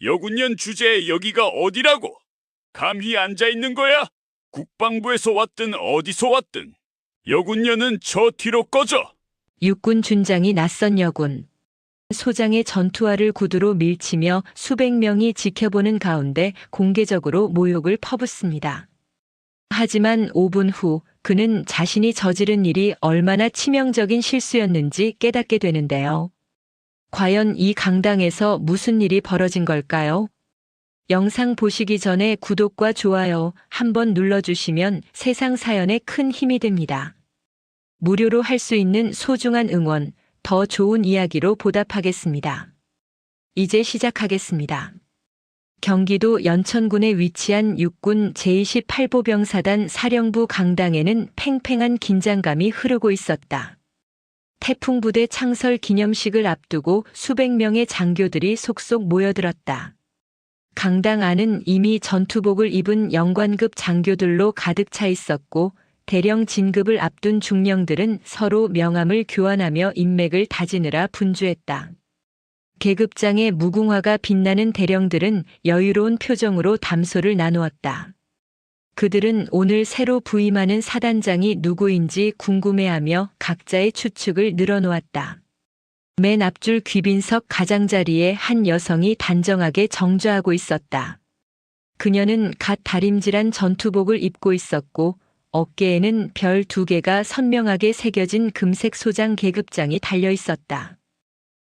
여군년 주제에 여기가 어디라고? 감히 앉아있는 거야? 국방부에서 왔든 어디서 왔든 여군년은 저 뒤로 꺼져. 육군 준장이 낯선 여군. 소장의 전투화를 구두로 밀치며 수백 명이 지켜보는 가운데 공개적으로 모욕을 퍼붓습니다. 하지만 5분 후 그는 자신이 저지른 일이 얼마나 치명적인 실수였는지 깨닫게 되는데요. 과연 이 강당에서 무슨 일이 벌어진 걸까요? 영상 보시기 전에 구독과 좋아요 한번 눌러주시면 세상 사연에 큰 힘이 됩니다. 무료로 할 수 있는 소중한 응원, 더 좋은 이야기로 보답하겠습니다. 이제 시작하겠습니다. 경기도 연천군에 위치한 육군 제28보병사단 사령부 강당에는 팽팽한 긴장감이 흐르고 있었다. 태풍부대 창설 기념식을 앞두고 수백 명의 장교들이 속속 모여들었다. 강당 안은 이미 전투복을 입은 영관급 장교들로 가득 차 있었고 대령 진급을 앞둔 중령들은 서로 명함을 교환하며 인맥을 다지느라 분주했다. 계급장의 무궁화가 빛나는 대령들은 여유로운 표정으로 담소를 나누었다. 그들은 오늘 새로 부임하는 사단장이 누구인지 궁금해하며 각자의 추측을 늘어놓았다. 맨 앞줄 귀빈석 가장자리에 한 여성이 단정하게 정좌하고 있었다. 그녀는 갓 다림질한 전투복을 입고 있었고 어깨에는 별 2개가 선명하게 새겨진 금색 소장 계급장이 달려 있었다.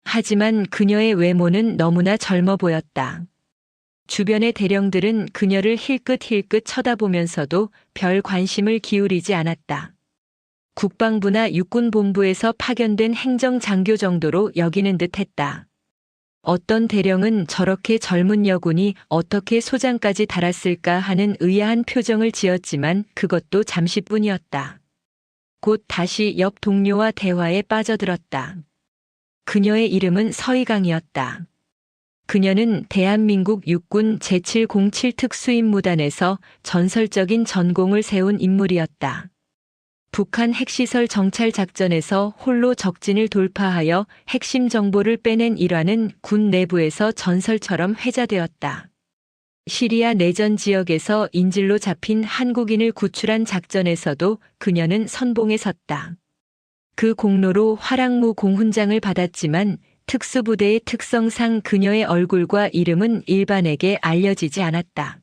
하지만 그녀의 외모는 너무나 젊어 보였다. 주변의 대령들은 그녀를 힐끗힐끗 쳐다보면서도 별 관심을 기울이지 않았다. 국방부나 육군본부에서 파견된 행정장교 정도로 여기는 듯했다. 어떤 대령은 저렇게 젊은 여군이 어떻게 소장까지 달았을까 하는 의아한 표정을 지었지만 그것도 잠시뿐이었다. 곧 다시 옆 동료와 대화에 빠져들었다. 그녀의 이름은 서희강이었다. 그녀는 대한민국 육군 제707 특수임무단에서 전설적인 전공을 세운 인물이었다. 북한 핵시설 정찰 작전에서 홀로 적진을 돌파하여 핵심 정보를 빼낸 일화는 군 내부에서 전설처럼 회자되었다. 시리아 내전 지역에서 인질로 잡힌 한국인을 구출한 작전에서도 그녀는 선봉에 섰다. 그 공로로 화랑무 공훈장을 받았지만 특수부대의 특성상 그녀의 얼굴과 이름은 일반에게 알려지지 않았다.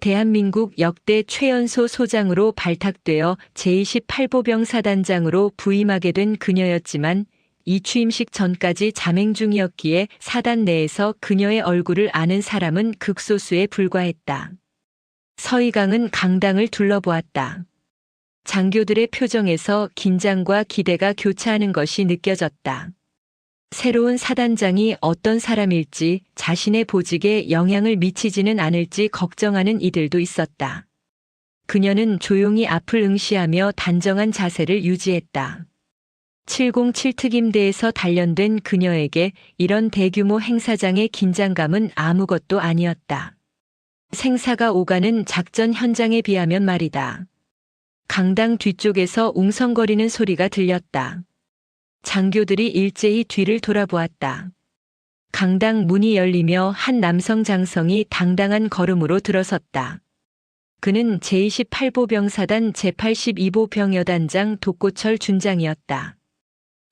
대한민국 역대 최연소 소장으로 발탁되어 제28보병사단장으로 부임하게 된 그녀였지만 이 취임식 전까지 잠행 중이었기에 사단 내에서 그녀의 얼굴을 아는 사람은 극소수에 불과했다. 서희강은 강당을 둘러보았다. 장교들의 표정에서 긴장과 기대가 교차하는 것이 느껴졌다. 새로운 사단장이 어떤 사람일지 자신의 보직에 영향을 미치지는 않을지 걱정하는 이들도 있었다. 그녀는 조용히 앞을 응시하며 단정한 자세를 유지했다. 707 특임대에서 단련된 그녀에게 이런 대규모 행사장의 긴장감은 아무것도 아니었다. 생사가 오가는 작전 현장에 비하면 말이다. 강당 뒤쪽에서 웅성거리는 소리가 들렸다. 장교들이 일제히 뒤를 돌아보았다. 강당 문이 열리며 한 남성 장성이 당당한 걸음으로 들어섰다. 그는 제28보병사단 제82보병여단장 독고철 준장이었다.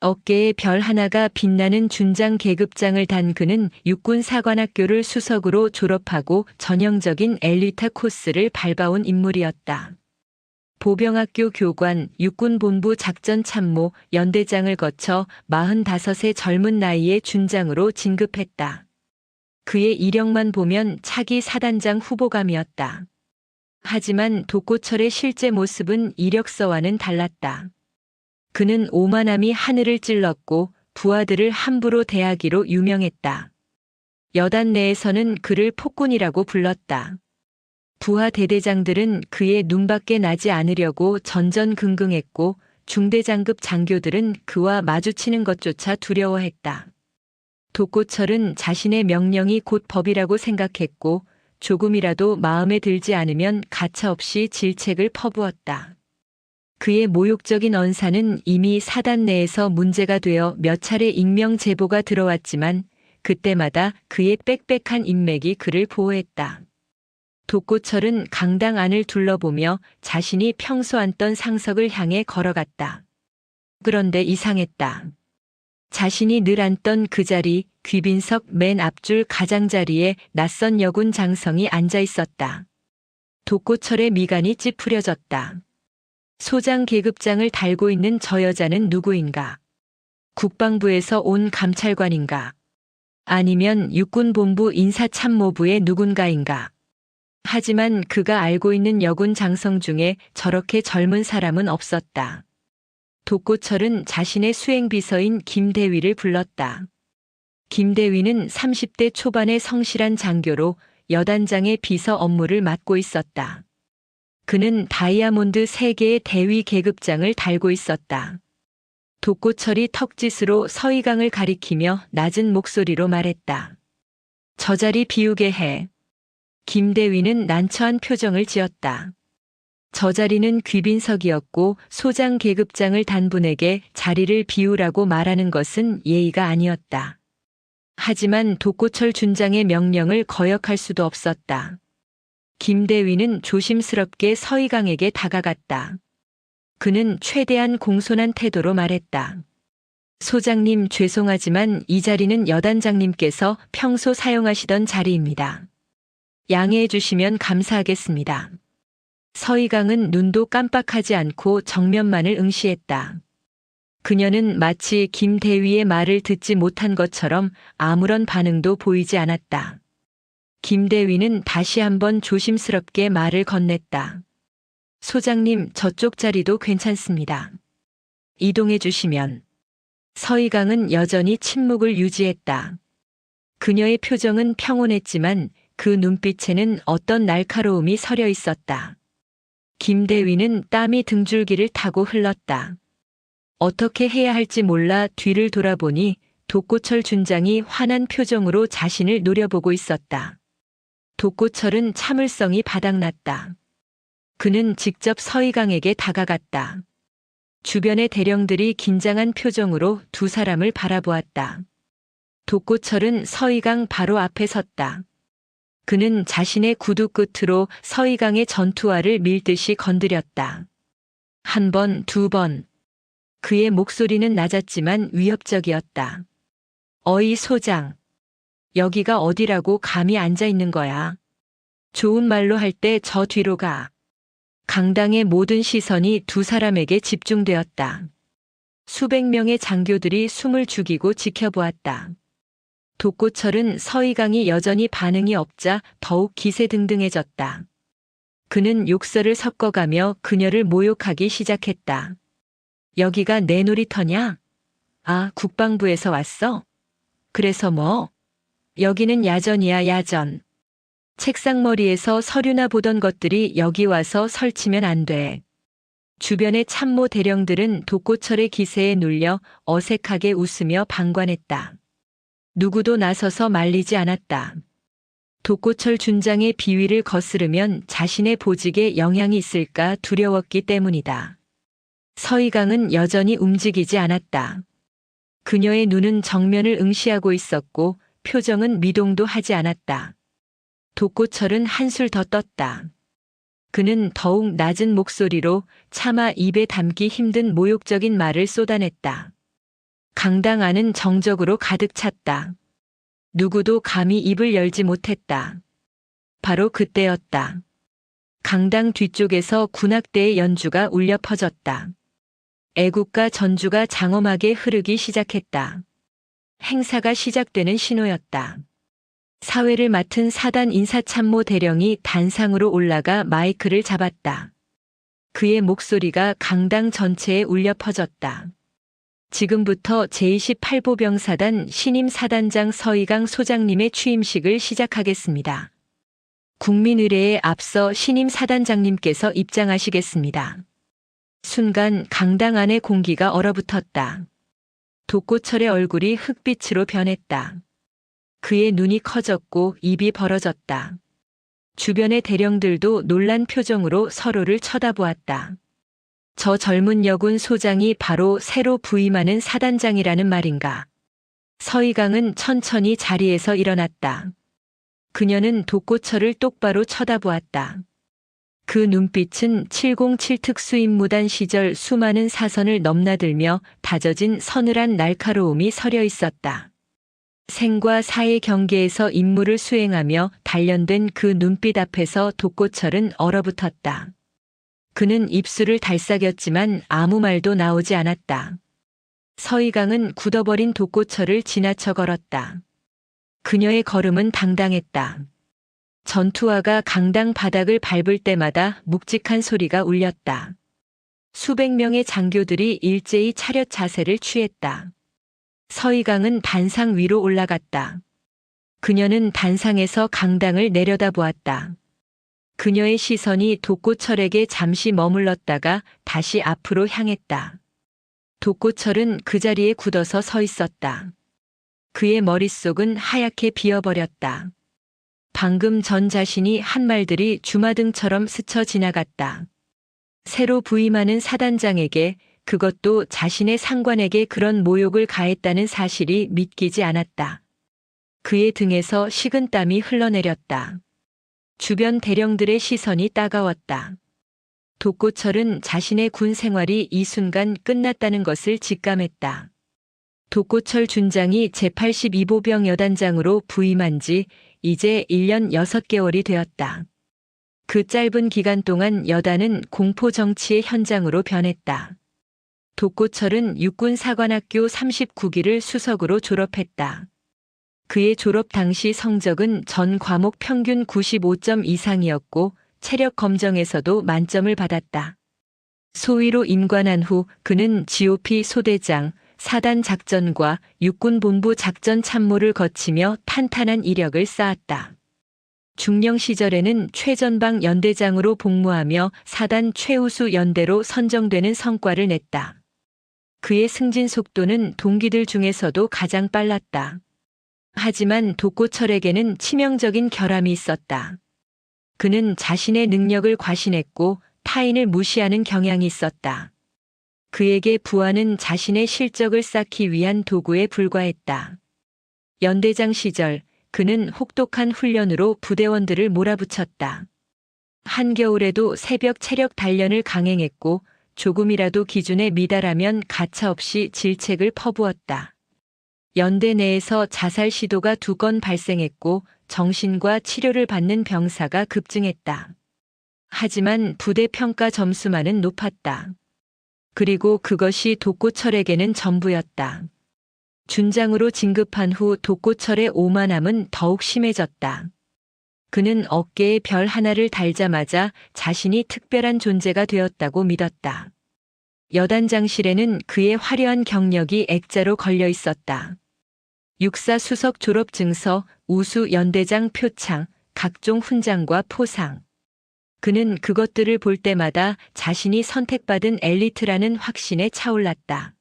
어깨에 별 하나가 빛나는 준장 계급장을 단 그는 육군사관학교를 수석으로 졸업하고 전형적인 엘리트 코스를 밟아온 인물이었다. 보병학교 교관, 육군본부 작전참모, 연대장을 거쳐 45의 젊은 나이에 준장으로 진급했다. 그의 이력만 보면 차기 사단장 후보감이었다. 하지만 독고철의 실제 모습은 이력서와는 달랐다. 그는 오만함이 하늘을 찔렀고 부하들을 함부로 대하기로 유명했다. 여단 내에서는 그를 폭군이라고 불렀다. 부하 대대장들은 그의 눈밖에 나지 않으려고 전전긍긍했고 중대장급 장교들은 그와 마주치는 것조차 두려워했다. 독고철은 자신의 명령이 곧 법이라고 생각했고 조금이라도 마음에 들지 않으면 가차없이 질책을 퍼부었다. 그의 모욕적인 언사는 이미 사단 내에서 문제가 되어 몇 차례 익명 제보가 들어왔지만 그때마다 그의 빽빽한 인맥이 그를 보호했다. 독고철은 강당 안을 둘러보며 자신이 평소 앉던 상석을 향해 걸어갔다. 그런데 이상했다. 자신이 늘 앉던 그 자리, 귀빈석 맨 앞줄 가장자리에 낯선 여군 장성이 앉아 있었다. 독고철의 미간이 찌푸려졌다. 소장 계급장을 달고 있는 저 여자는 누구인가? 국방부에서 온 감찰관인가? 아니면 육군본부 인사참모부의 누군가인가? 하지만 그가 알고 있는 여군 장성 중에 저렇게 젊은 사람은 없었다. 독고철은 자신의 수행비서인 김대위를 불렀다. 김대위는 30대 초반의 성실한 장교로 여단장의 비서 업무를 맡고 있었다. 그는 다이아몬드 3개의 대위 계급장을 달고 있었다. 독고철이 턱짓으로 서희강을 가리키며 낮은 목소리로 말했다. 저 자리 비우게 해. 김대위는 난처한 표정을 지었다. 저 자리는 귀빈석이었고 소장 계급장을 단 분에게 자리를 비우라고 말하는 것은 예의가 아니었다. 하지만 독고철 준장의 명령을 거역할 수도 없었다. 김대위는 조심스럽게 서희강에게 다가갔다. 그는 최대한 공손한 태도로 말했다. 소장님 죄송하지만 이 자리는 여단장님께서 평소 사용하시던 자리입니다. 양해해 주시면 감사하겠습니다. 서희강은 눈도 깜빡하지 않고 정면만을 응시했다. 그녀는 마치 김대위의 말을 듣지 못한 것처럼 아무런 반응도 보이지 않았다. 김대위는 다시 한번 조심스럽게 말을 건넸다. 소장님, 저쪽 자리도 괜찮습니다. 이동해 주시면. 서희강은 여전히 침묵을 유지했다. 그녀의 표정은 평온했지만 그 눈빛에는 어떤 날카로움이 서려 있었다. 김대위는 땀이 등줄기를 타고 흘렀다. 어떻게 해야 할지 몰라 뒤를 돌아보니 독고철 준장이 화난 표정으로 자신을 노려보고 있었다. 독고철은 참을성이 바닥났다. 그는 직접 서희강에게 다가갔다. 주변의 대령들이 긴장한 표정으로 두 사람을 바라보았다. 독고철은 서희강 바로 앞에 섰다. 그는 자신의 구두 끝으로 서희강의 전투화를 밀듯이 건드렸다. 한 번, 두 번. 그의 목소리는 낮았지만 위협적이었다. 어이 소장. 여기가 어디라고 감히 앉아 있는 거야. 좋은 말로 할 때 저 뒤로 가. 강당의 모든 시선이 두 사람에게 집중되었다. 수백 명의 장교들이 숨을 죽이고 지켜보았다. 독고철은 서희강이 여전히 반응이 없자 더욱 기세등등해졌다. 그는 욕설을 섞어가며 그녀를 모욕하기 시작했다. 여기가 내 놀이터냐? 아, 국방부에서 왔어? 그래서 뭐? 여기는 야전이야, 야전. 책상머리에서 서류나 보던 것들이 여기 와서 설치면 안 돼. 주변의 참모 대령들은 독고철의 기세에 눌려 어색하게 웃으며 방관했다. 누구도 나서서 말리지 않았다. 독고철 준장의 비위를 거스르면 자신의 보직에 영향이 있을까 두려웠기 때문이다. 서희강은 여전히 움직이지 않았다. 그녀의 눈은 정면을 응시하고 있었고 표정은 미동도 하지 않았다. 독고철은 한술 더 떴다. 그는 더욱 낮은 목소리로 차마 입에 담기 힘든 모욕적인 말을 쏟아냈다. 강당 안은 정적으로 가득 찼다. 누구도 감히 입을 열지 못했다. 바로 그때였다. 강당 뒤쪽에서 군악대의 연주가 울려 퍼졌다. 애국가 전주가 장엄하게 흐르기 시작했다. 행사가 시작되는 신호였다. 사회를 맡은 사단 인사참모 대령이 단상으로 올라가 마이크를 잡았다. 그의 목소리가 강당 전체에 울려 퍼졌다. 지금부터 제28보병사단 신임 사단장 서희강 소장님의 취임식을 시작하겠습니다. 국민의례에 앞서 신임 사단장님께서 입장하시겠습니다. 순간 강당 안의 공기가 얼어붙었다. 독고철의 얼굴이 흑빛으로 변했다. 그의 눈이 커졌고 입이 벌어졌다. 주변의 대령들도 놀란 표정으로 서로를 쳐다보았다. 저 젊은 여군 소장이 바로 새로 부임하는 사단장이라는 말인가. 서희강은 천천히 자리에서 일어났다. 그녀는 독고철을 똑바로 쳐다보았다. 그 눈빛은 707 특수임무단 시절 수많은 사선을 넘나들며 다져진 서늘한 날카로움이 서려 있었다. 생과 사의 경계에서 임무를 수행하며 단련된 그 눈빛 앞에서 독고철은 얼어붙었다. 그는 입술을 달싹였지만 아무 말도 나오지 않았다. 서희강은 굳어버린 독고철을 지나쳐 걸었다. 그녀의 걸음은 당당했다. 전투화가 강당 바닥을 밟을 때마다 묵직한 소리가 울렸다. 수백 명의 장교들이 일제히 차렷 자세를 취했다. 서희강은 단상 위로 올라갔다. 그녀는 단상에서 강당을 내려다보았다. 그녀의 시선이 독고철에게 잠시 머물렀다가 다시 앞으로 향했다. 독고철은 그 자리에 굳어서 서 있었다. 그의 머릿속은 하얗게 비어버렸다. 방금 전 자신이 한 말들이 주마등처럼 스쳐 지나갔다. 새로 부임하는 사단장에게, 그것도 자신의 상관에게 그런 모욕을 가했다는 사실이 믿기지 않았다. 그의 등에서 식은 땀이 흘러내렸다. 주변 대령들의 시선이 따가웠다. 독고철은 자신의 군 생활이 이 순간 끝났다는 것을 직감했다. 독고철 준장이 제82보병 여단장으로 부임한 지 이제 1년 6개월이 되었다. 그 짧은 기간 동안 여단은 공포 정치의 현장으로 변했다. 독고철은 육군사관학교 39기를 수석으로 졸업했다. 그의 졸업 당시 성적은 전 과목 평균 95점 이상이었고 체력 검정에서도 만점을 받았다. 소위로 임관한 후 그는 GOP 소대장, 사단 작전과 육군본부 작전 참모를 거치며 탄탄한 이력을 쌓았다. 중령 시절에는 최전방 연대장으로 복무하며 사단 최우수 연대로 선정되는 성과를 냈다. 그의 승진 속도는 동기들 중에서도 가장 빨랐다. 하지만 독고철에게는 치명적인 결함이 있었다. 그는 자신의 능력을 과신했고 타인을 무시하는 경향이 있었다. 그에게 부하는 자신의 실적을 쌓기 위한 도구에 불과했다. 연대장 시절 그는 혹독한 훈련으로 부대원들을 몰아붙였다. 한겨울에도 새벽 체력 단련을 강행했고 조금이라도 기준에 미달하면 가차없이 질책을 퍼부었다. 연대 내에서 자살 시도가 2건 발생했고 정신과 치료를 받는 병사가 급증했다. 하지만 부대 평가 점수만은 높았다. 그리고 그것이 독고철에게는 전부였다. 준장으로 진급한 후 독고철의 오만함은 더욱 심해졌다. 그는 어깨에 별 하나를 달자마자 자신이 특별한 존재가 되었다고 믿었다. 여단장실에는 그의 화려한 경력이 액자로 걸려 있었다. 육사 수석 졸업 증서, 우수 연대장 표창, 각종 훈장과 포상. 그는 그것들을 볼 때마다 자신이 선택받은 엘리트라는 확신에 차올랐다.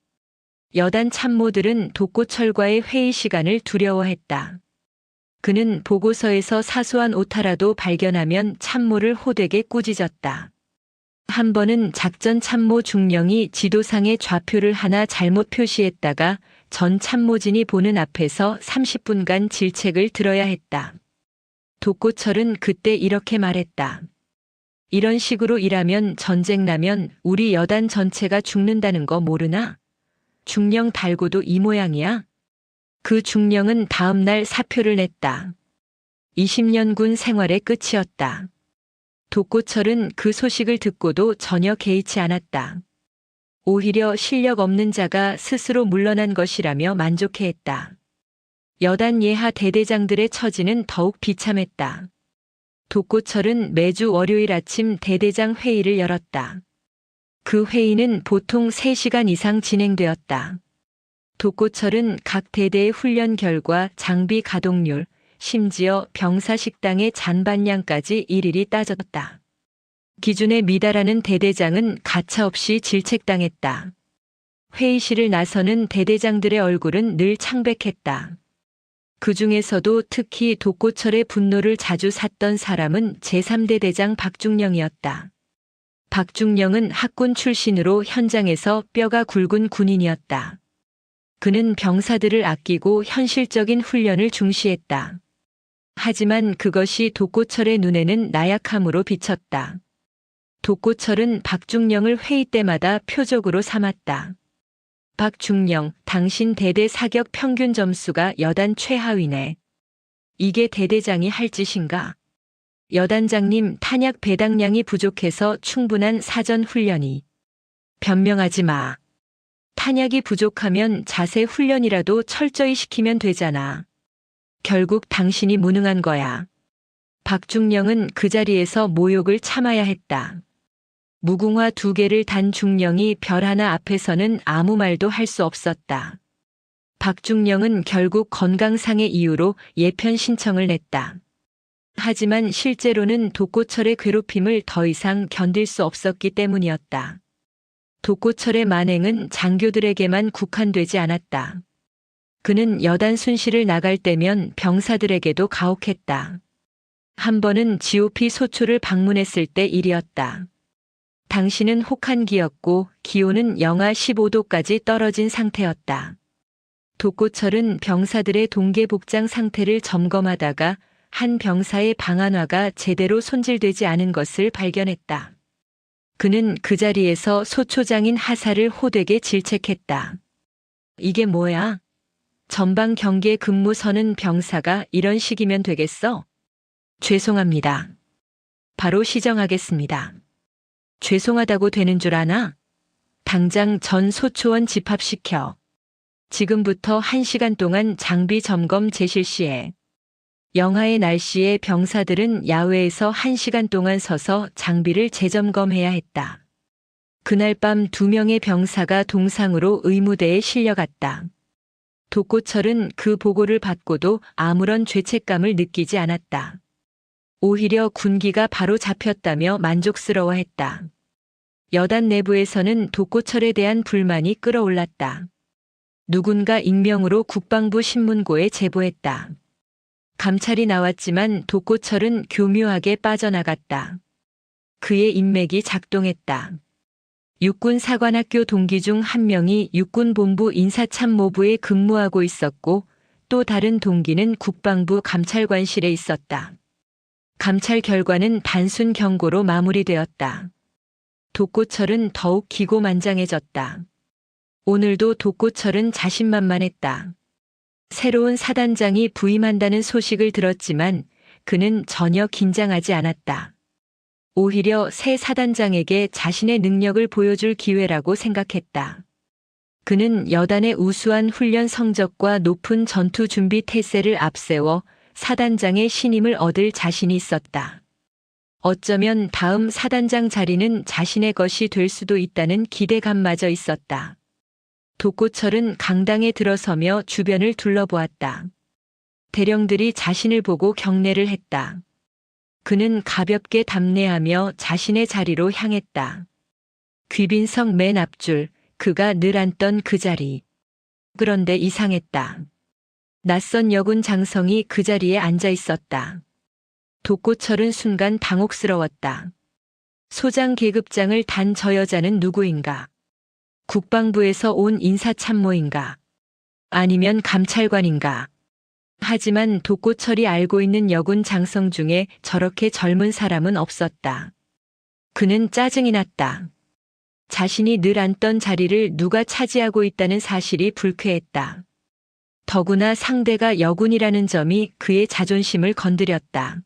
여단 참모들은 독고철과의 회의 시간을 두려워했다. 그는 보고서에서 사소한 오타라도 발견하면 참모를 호되게 꾸짖었다. 한 번은 작전 참모 중령이 지도상에 좌표를 하나 잘못 표시했다가 전 참모진이 보는 앞에서 30분간 질책을 들어야 했다. 독고철은 그때 이렇게 말했다. 이런 식으로 일하면 전쟁 나면 우리 여단 전체가 죽는다는 거 모르나? 중령 달고도 이 모양이야? 그 중령은 다음 날 사표를 냈다. 20년 군 생활의 끝이었다. 독고철은 그 소식을 듣고도 전혀 개의치 않았다. 오히려 실력 없는 자가 스스로 물러난 것이라며 만족해했다. 여단 예하 대대장들의 처지는 더욱 비참했다. 독고철은 매주 월요일 아침 대대장 회의를 열었다. 그 회의는 보통 3시간 이상 진행되었다. 독고철은 각 대대의 훈련 결과, 장비 가동률, 심지어 병사 식당의 잔반량까지 일일이 따졌다. 기준에 미달하는 대대장은 가차없이 질책당했다. 회의실을 나서는 대대장들의 얼굴은 늘 창백했다. 그 중에서도 특히 독고철의 분노를 자주 샀던 사람은 제3대 대장 박중령이었다. 박중령은 학군 출신으로 현장에서 뼈가 굵은 군인이었다. 그는 병사들을 아끼고 현실적인 훈련을 중시했다. 하지만 그것이 독고철의 눈에는 나약함으로 비쳤다. 독고철은 박중령을 회의 때마다 표적으로 삼았다. 박중령, 당신 대대 사격 평균 점수가 여단 최하위네. 이게 대대장이 할 짓인가? 여단장님, 탄약 배당량이 부족해서 충분한 사전 훈련이. 변명하지 마. 탄약이 부족하면 자세 훈련이라도 철저히 시키면 되잖아. 결국 당신이 무능한 거야. 박중령은 그 자리에서 모욕을 참아야 했다. 무궁화 2개를 단 중령이 별 하나 앞에서는 아무 말도 할 수 없었다. 박중령은 결국 건강상의 이유로 예편 신청을 냈다. 하지만 실제로는 독고철의 괴롭힘을 더 이상 견딜 수 없었기 때문이었다. 독고철의 만행은 장교들에게만 국한되지 않았다. 그는 여단 순시를 나갈 때면 병사들에게도 가혹했다. 한 번은 GOP 소초를 방문했을 때 일이었다. 당시는 혹한기였고 기온은 영하 15도까지 떨어진 상태였다. 독고철은 병사들의 동계 복장 상태를 점검하다가 한 병사의 방한화가 제대로 손질되지 않은 것을 발견했다. 그는 그 자리에서 소초장인 하사를 호되게 질책했다. 이게 뭐야? 전방 경계 근무 서는 병사가 이런 식이면 되겠어? 죄송합니다. 바로 시정하겠습니다. 죄송하다고 되는 줄 아나? 당장 전 소초원 집합시켜. 지금부터 1시간 동안 장비 점검 재실시해. 영하의 날씨에 병사들은 야외에서 1시간 동안 서서 장비를 재점검해야 했다. 그날 밤 2명의 병사가 동상으로 의무대에 실려갔다. 독고철은 그 보고를 받고도 아무런 죄책감을 느끼지 않았다. 오히려 군기가 바로 잡혔다며 만족스러워했다. 여단 내부에서는 독고철에 대한 불만이 끌어올랐다. 누군가 익명으로 국방부 신문고에 제보했다. 감찰이 나왔지만 독고철은 교묘하게 빠져나갔다. 그의 인맥이 작동했다. 육군사관학교 동기 중 한 명이 육군본부 인사참모부에 근무하고 있었고 또 다른 동기는 국방부 감찰관실에 있었다. 감찰 결과는 단순 경고로 마무리되었다. 독고철은 더욱 기고만장해졌다. 오늘도 독고철은 자신만만했다. 새로운 사단장이 부임한다는 소식을 들었지만 그는 전혀 긴장하지 않았다. 오히려 새 사단장에게 자신의 능력을 보여줄 기회라고 생각했다. 그는 여단의 우수한 훈련 성적과 높은 전투 준비 태세를 앞세워 사단장의 신임을 얻을 자신이 있었다. 어쩌면 다음 사단장 자리는 자신의 것이 될 수도 있다는 기대감마저 있었다. 독고철은 강당에 들어서며 주변을 둘러보았다. 대령들이 자신을 보고 경례를 했다. 그는 가볍게 답례하며 자신의 자리로 향했다. 귀빈석 맨 앞줄, 그가 늘 앉던 그 자리. 그런데 이상했다. 낯선 여군 장성이 그 자리에 앉아 있었다. 독고철은 순간 당혹스러웠다. 소장 계급장을 단 저 여자는 누구인가? 국방부에서 온 인사참모인가? 아니면 감찰관인가? 하지만 독고철이 알고 있는 여군 장성 중에 저렇게 젊은 사람은 없었다. 그는 짜증이 났다. 자신이 늘 앉던 자리를 누가 차지하고 있다는 사실이 불쾌했다. 더구나 상대가 여군이라는 점이 그의 자존심을 건드렸다.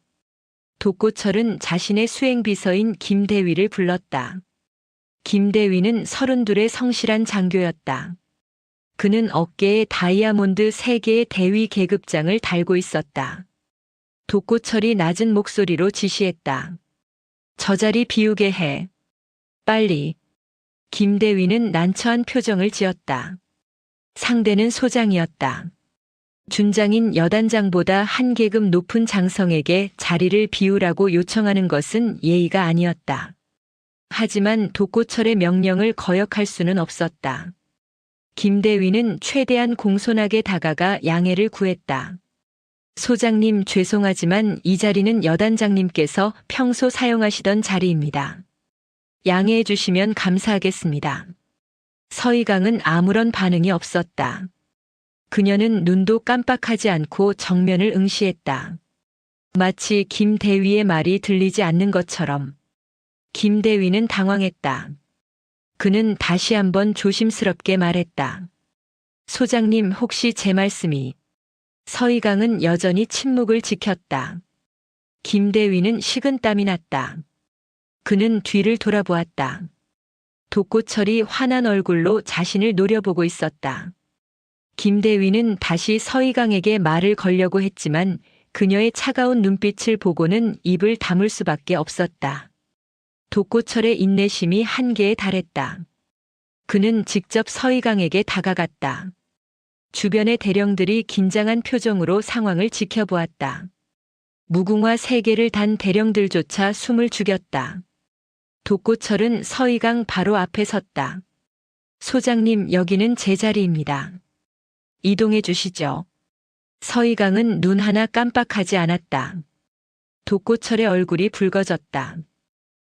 독고철은 자신의 수행비서인 김대위를 불렀다. 김대위는 32의 성실한 장교였다. 그는 어깨에 다이아몬드 3개의 대위 계급장을 달고 있었다. 독고철이 낮은 목소리로 지시했다. 저 자리 비우게 해. 빨리. 김대위는 난처한 표정을 지었다. 상대는 소장이었다. 준장인 여단장보다 한 계급 높은 장성에게 자리를 비우라고 요청하는 것은 예의가 아니었다. 하지만 독고철의 명령을 거역할 수는 없었다. 김대위는 최대한 공손하게 다가가 양해를 구했다. 소장님, 죄송하지만 이 자리는 여단장님께서 평소 사용하시던 자리입니다. 양해해 주시면 감사하겠습니다. 서희강은 아무런 반응이 없었다. 그녀는 눈도 깜빡하지 않고 정면을 응시했다. 마치 김대위의 말이 들리지 않는 것처럼. 김대위는 당황했다. 그는 다시 한번 조심스럽게 말했다. 소장님, 혹시 제 말씀이... 서희강은 여전히 침묵을 지켰다. 김대위는 식은땀이 났다. 그는 뒤를 돌아보았다. 독고철이 환한 얼굴로 자신을 노려보고 있었다. 김대위는 다시 서희강에게 말을 걸려고 했지만 그녀의 차가운 눈빛을 보고는 입을 다물 수밖에 없었다. 독고철의 인내심이 한계에 달했다. 그는 직접 서희강에게 다가갔다. 주변의 대령들이 긴장한 표정으로 상황을 지켜보았다. 무궁화 3개를 단 대령들조차 숨을 죽였다. 독고철은 서희강 바로 앞에 섰다. 소장님, 여기는 제 자리입니다. 이동해 주시죠. 서희강은 눈 하나 깜빡하지 않았다. 독고철의 얼굴이 붉어졌다.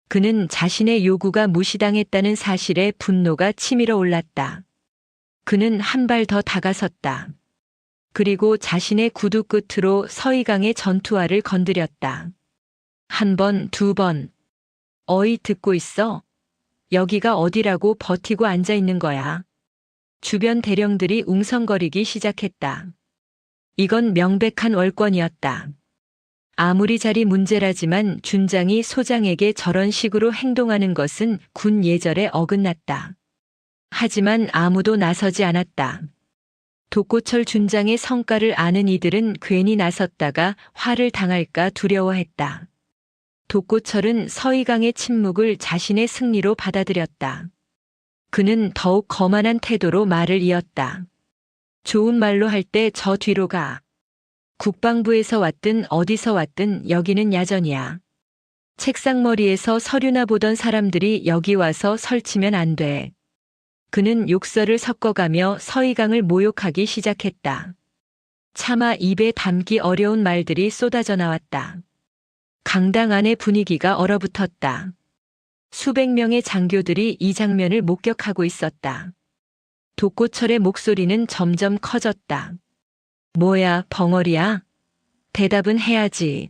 그는 자신의 요구가 무시당했다는 사실에 분노가 치밀어 올랐다. 그는 한 발 더 다가섰다. 그리고 자신의 구두 끝으로 서희강의 전투화를 건드렸다. 1번, 2번. 어이, 듣고 있어? 여기가 어디라고 버티고 앉아 있는 거야? 주변 대령들이 웅성거리기 시작했다. 이건 명백한 월권이었다. 아무리 자리 문제라지만 준장이 소장에게 저런 식으로 행동하는 것은 군 예절에 어긋났다. 하지만 아무도 나서지 않았다. 독고철 준장의 성과를 아는 이들은 괜히 나섰다가 화를 당할까 두려워했다. 독고철은 서희강의 침묵을 자신의 승리로 받아들였다. 그는 더욱 거만한 태도로 말을 이었다. 좋은 말로 할 때 저 뒤로 가. 국방부에서 왔든 어디서 왔든 여기는 야전이야. 책상머리에서 서류나 보던 사람들이 여기 와서 설치면 안 돼. 그는 욕설을 섞어가며 서희강을 모욕하기 시작했다. 차마 입에 담기 어려운 말들이 쏟아져 나왔다. 강당 안의 분위기가 얼어붙었다. 수백 명의 장교들이 이 장면을 목격하고 있었다. 독고철의 목소리는 점점 커졌다. 뭐야, 벙어리야? 대답은 해야지.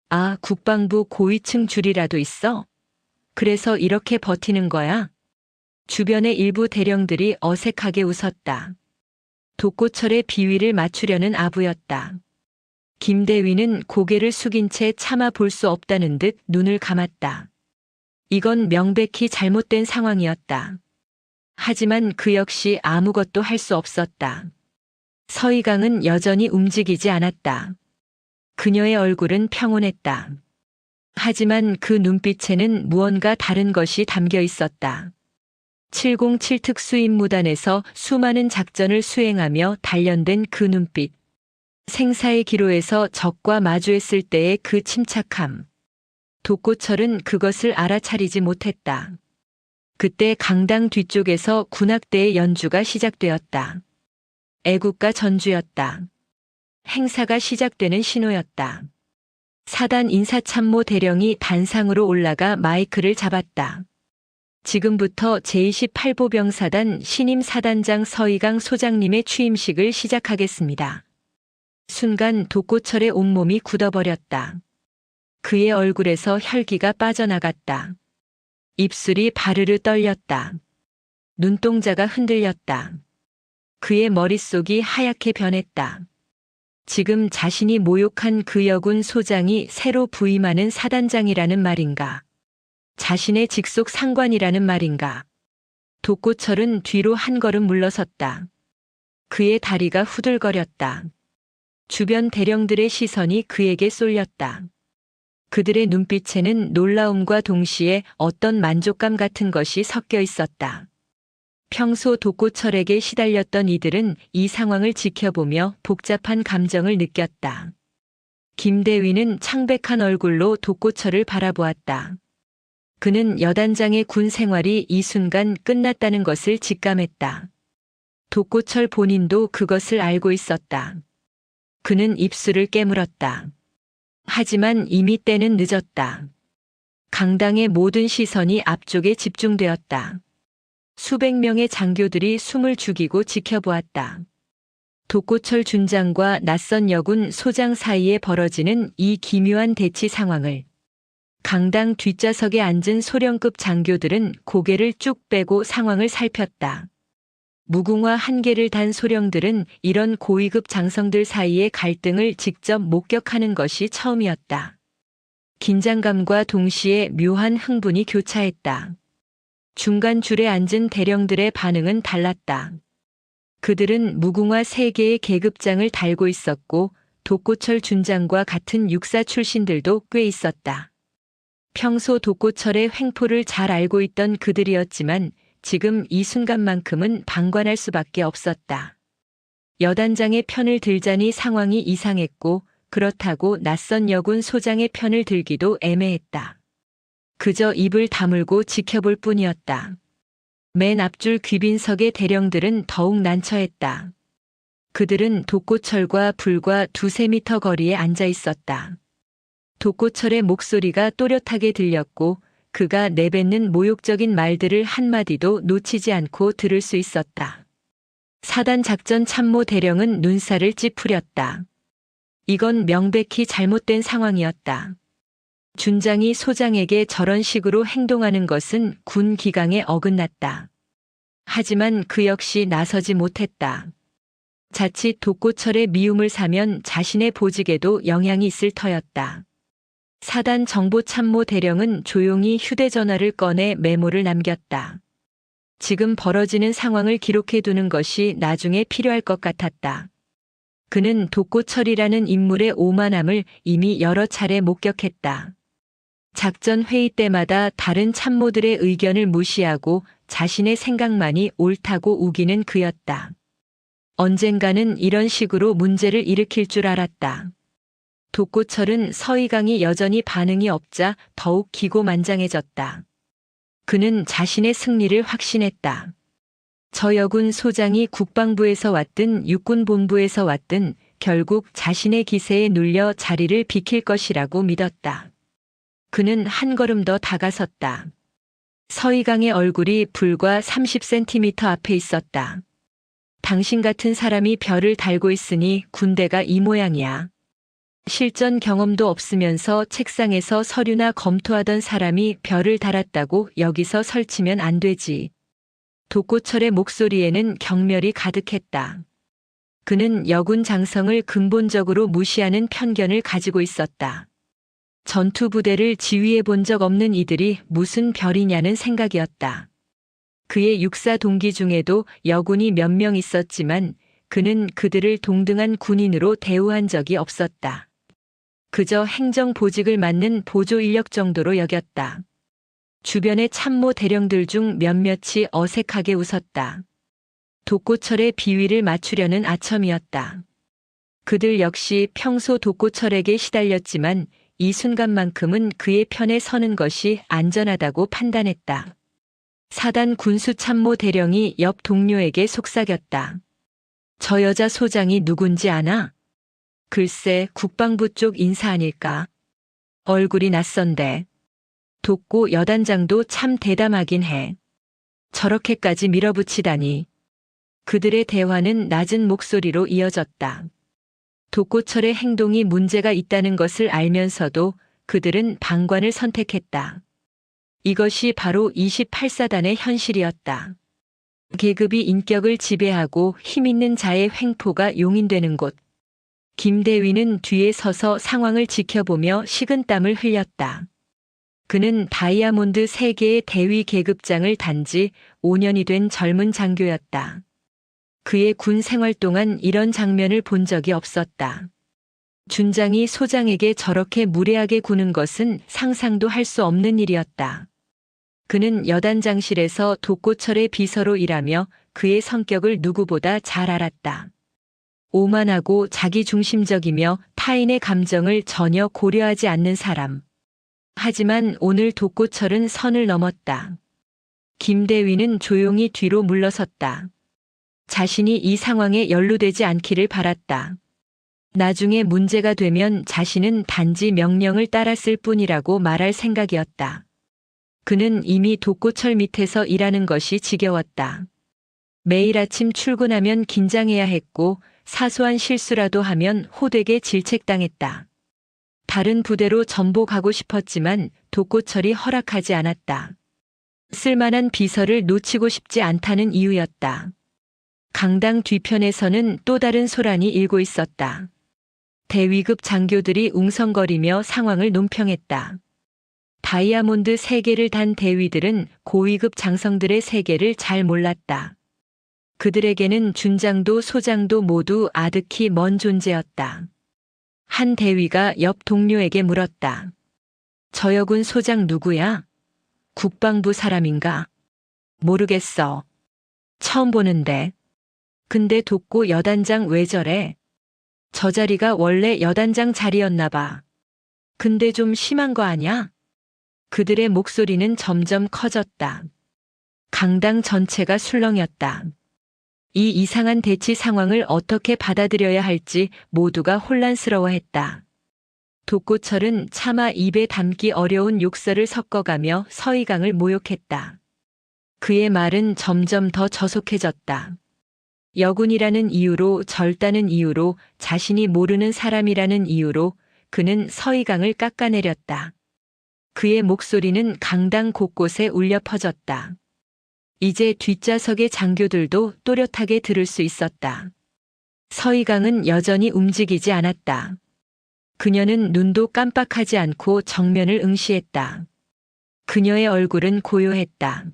아, 국방부 고위층 줄이라도 있어? 그래서 이렇게 버티는 거야? 주변의 일부 대령들이 어색하게 웃었다. 독고철의 비위를 맞추려는 아부였다. 김대위는 고개를 숙인 채 차마 볼 수 없다는 듯 눈을 감았다. 이건 명백히 잘못된 상황이었다. 하지만 그 역시 아무것도 할 수 없었다. 서희강은 여전히 움직이지 않았다. 그녀의 얼굴은 평온했다. 하지만 그 눈빛에는 무언가 다른 것이 담겨 있었다. 707 특수임무단에서 수많은 작전을 수행하며 단련된 그 눈빛. 생사의 기로에서 적과 마주했을 때의 그 침착함. 독고철은 그것을 알아차리지 못했다. 그때 강당 뒤쪽에서 군악대의 연주가 시작되었다. 애국가 전주였다. 행사가 시작되는 신호였다. 사단 인사참모 대령이 단상으로 올라가 마이크를 잡았다. 지금부터 제28보병사단 신임 사단장 서희강 소장님의 취임식을 시작하겠습니다. 순간 독고철의 온몸이 굳어버렸다. 그의 얼굴에서 혈기가 빠져나갔다. 입술이 바르르 떨렸다. 눈동자가 흔들렸다. 그의 머릿속이 하얗게 변했다. 지금 자신이 모욕한 그 여군 소장이 새로 부임하는 사단장이라는 말인가? 자신의 직속 상관이라는 말인가? 독고철은 뒤로 한 걸음 물러섰다. 그의 다리가 후들거렸다. 주변 대령들의 시선이 그에게 쏠렸다. 그들의 눈빛에는 놀라움과 동시에 어떤 만족감 같은 것이 섞여 있었다. 평소 독고철에게 시달렸던 이들은 이 상황을 지켜보며 복잡한 감정을 느꼈다. 김대위는 창백한 얼굴로 독고철을 바라보았다. 그는 여단장의 군 생활이 이 순간 끝났다는 것을 직감했다. 독고철 본인도 그것을 알고 있었다. 그는 입술을 깨물었다. 하지만 이미 때는 늦었다. 강당의 모든 시선이 앞쪽에 집중되었다. 수백 명의 장교들이 숨을 죽이고 지켜보았다. 독고철 준장과 낯선 여군 소장 사이에 벌어지는 이 기묘한 대치 상황을 강당 뒷좌석에 앉은 소령급 장교들은 고개를 쭉 빼고 상황을 살폈다. 무궁화 한 개를 단 소령들은 이런 고위급 장성들 사이의 갈등을 직접 목격하는 것이 처음이었다. 긴장감과 동시에 묘한 흥분이 교차했다. 중간 줄에 앉은 대령들의 반응은 달랐다. 그들은 무궁화 3개의 계급장을 달고 있었고 독고철 준장과 같은 육사 출신들도 꽤 있었다. 평소 독고철의 횡포를 잘 알고 있던 그들이었지만 지금 이 순간만큼은 방관할 수밖에 없었다. 여단장의 편을 들자니 상황이 이상했고 그렇다고 낯선 여군 소장의 편을 들기도 애매했다. 그저 입을 다물고 지켜볼 뿐이었다. 맨 앞줄 귀빈석의 대령들은 더욱 난처했다. 그들은 독고철과 불과 2~3m 거리에 앉아 있었다. 독고철의 목소리가 또렷하게 들렸고 그가 내뱉는 모욕적인 말들을 한마디도 놓치지 않고 들을 수 있었다. 사단 작전 참모 대령은 눈살을 찌푸렸다. 이건 명백히 잘못된 상황이었다. 준장이 소장에게 저런 식으로 행동하는 것은 군 기강에 어긋났다. 하지만 그 역시 나서지 못했다. 자칫 독고철의 미움을 사면 자신의 보직에도 영향이 있을 터였다. 사단 정보참모 대령은 조용히 휴대전화를 꺼내 메모를 남겼다. 지금 벌어지는 상황을 기록해두는 것이 나중에 필요할 것 같았다. 그는 독고철이라는 인물의 오만함을 이미 여러 차례 목격했다. 작전 회의 때마다 다른 참모들의 의견을 무시하고 자신의 생각만이 옳다고 우기는 그였다. 언젠가는 이런 식으로 문제를 일으킬 줄 알았다. 독고철은 서희강이 여전히 반응이 없자 더욱 기고만장해졌다. 그는 자신의 승리를 확신했다. 저 여군 소장이 국방부에서 왔든 육군본부에서 왔든 결국 자신의 기세에 눌려 자리를 비킬 것이라고 믿었다. 그는 한 걸음 더 다가섰다. 서희강의 얼굴이 불과 30cm 앞에 있었다. 당신 같은 사람이 별을 달고 있으니 군대가 이 모양이야. 실전 경험도 없으면서 책상에서 서류나 검토하던 사람이 별을 달았다고 여기서 설치면 안 되지. 독고철의 목소리에는 경멸이 가득했다. 그는 여군 장성을 근본적으로 무시하는 편견을 가지고 있었다. 전투부대를 지휘해 본 적 없는 이들이 무슨 별이냐는 생각이었다. 그의 육사 동기 중에도 여군이 몇 명 있었지만 그는 그들을 동등한 군인으로 대우한 적이 없었다. 그저 행정 보직을 맡는 보조 인력 정도로 여겼다. 주변의 참모 대령들 중 몇몇이 어색하게 웃었다. 독고철의 비위를 맞추려는 아첨이었다. 그들 역시 평소 독고철에게 시달렸지만 이 순간만큼은 그의 편에 서는 것이 안전하다고 판단했다. 사단 군수참모 대령이 옆 동료에게 속삭였다. 저 여자 소장이 누군지 아나? 글쎄 국방부 쪽 인사 아닐까? 얼굴이 낯선데. 독고 여단장도 참 대담하긴 해. 저렇게까지 밀어붙이다니. 그들의 대화는 낮은 목소리로 이어졌다. 독고철의 행동이 문제가 있다는 것을 알면서도 그들은 방관을 선택했다. 이것이 바로 28사단의 현실이었다. 계급이 인격을 지배하고 힘있는 자의 횡포가 용인되는 곳. 김대위는 뒤에 서서 상황을 지켜보며 식은땀을 흘렸다. 그는 다이아몬드 3개의 대위 계급장을 단지 5년이 된 젊은 장교였다. 그의 군 생활 동안 이런 장면을 본 적이 없었다. 준장이 소장에게 저렇게 무례하게 구는 것은 상상도 할 수 없는 일이었다. 그는 여단장실에서 독고철의 비서로 일하며 그의 성격을 누구보다 잘 알았다. 오만하고 자기중심적이며 타인의 감정을 전혀 고려하지 않는 사람. 하지만 오늘 독고철은 선을 넘었다. 김대위는 조용히 뒤로 물러섰다. 자신이 이 상황에 연루되지 않기를 바랐다. 나중에 문제가 되면 자신은 단지 명령을 따랐을 뿐이라고 말할 생각이었다. 그는 이미 독고철 밑에서 일하는 것이 지겨웠다. 매일 아침 출근하면 긴장해야 했고 사소한 실수라도 하면 호되게 질책당했다. 다른 부대로 전복하고 싶었지만 독고철이 허락하지 않았다. 쓸만한 비서를 놓치고 싶지 않다는 이유였다. 강당 뒤편에서는 또 다른 소란이 일고 있었다. 대위급 장교들이 웅성거리며 상황을 논평했다. 다이아몬드 3개를 단 대위들은 고위급 장성들의 세계를 잘 몰랐다. 그들에게는 준장도 소장도 모두 아득히 먼 존재였다. 한 대위가 옆 동료에게 물었다. 저 여군 소장 누구야? 국방부 사람인가? 모르겠어. 처음 보는데. 근데 독고 여단장 왜 저래? 저 자리가 원래 여단장 자리였나 봐. 근데 좀 심한 거 아냐? 그들의 목소리는 점점 커졌다. 강당 전체가 술렁였다. 이 이상한 대치 상황을 어떻게 받아들여야 할지 모두가 혼란스러워했다. 독고철은 차마 입에 담기 어려운 욕설을 섞어가며 서희강을 모욕했다. 그의 말은 점점 더 저속해졌다. 여군이라는 이유로, 절다는 이유로, 자신이 모르는 사람이라는 이유로 그는 서희강을 깎아내렸다. 그의 목소리는 강당 곳곳에 울려 퍼졌다. 이제 뒷좌석의 장교들도 또렷하게 들을 수 있었다. 서희강은 여전히 움직이지 않았다. 그녀는 눈도 깜빡하지 않고 정면을 응시했다. 그녀의 얼굴은 고요했다.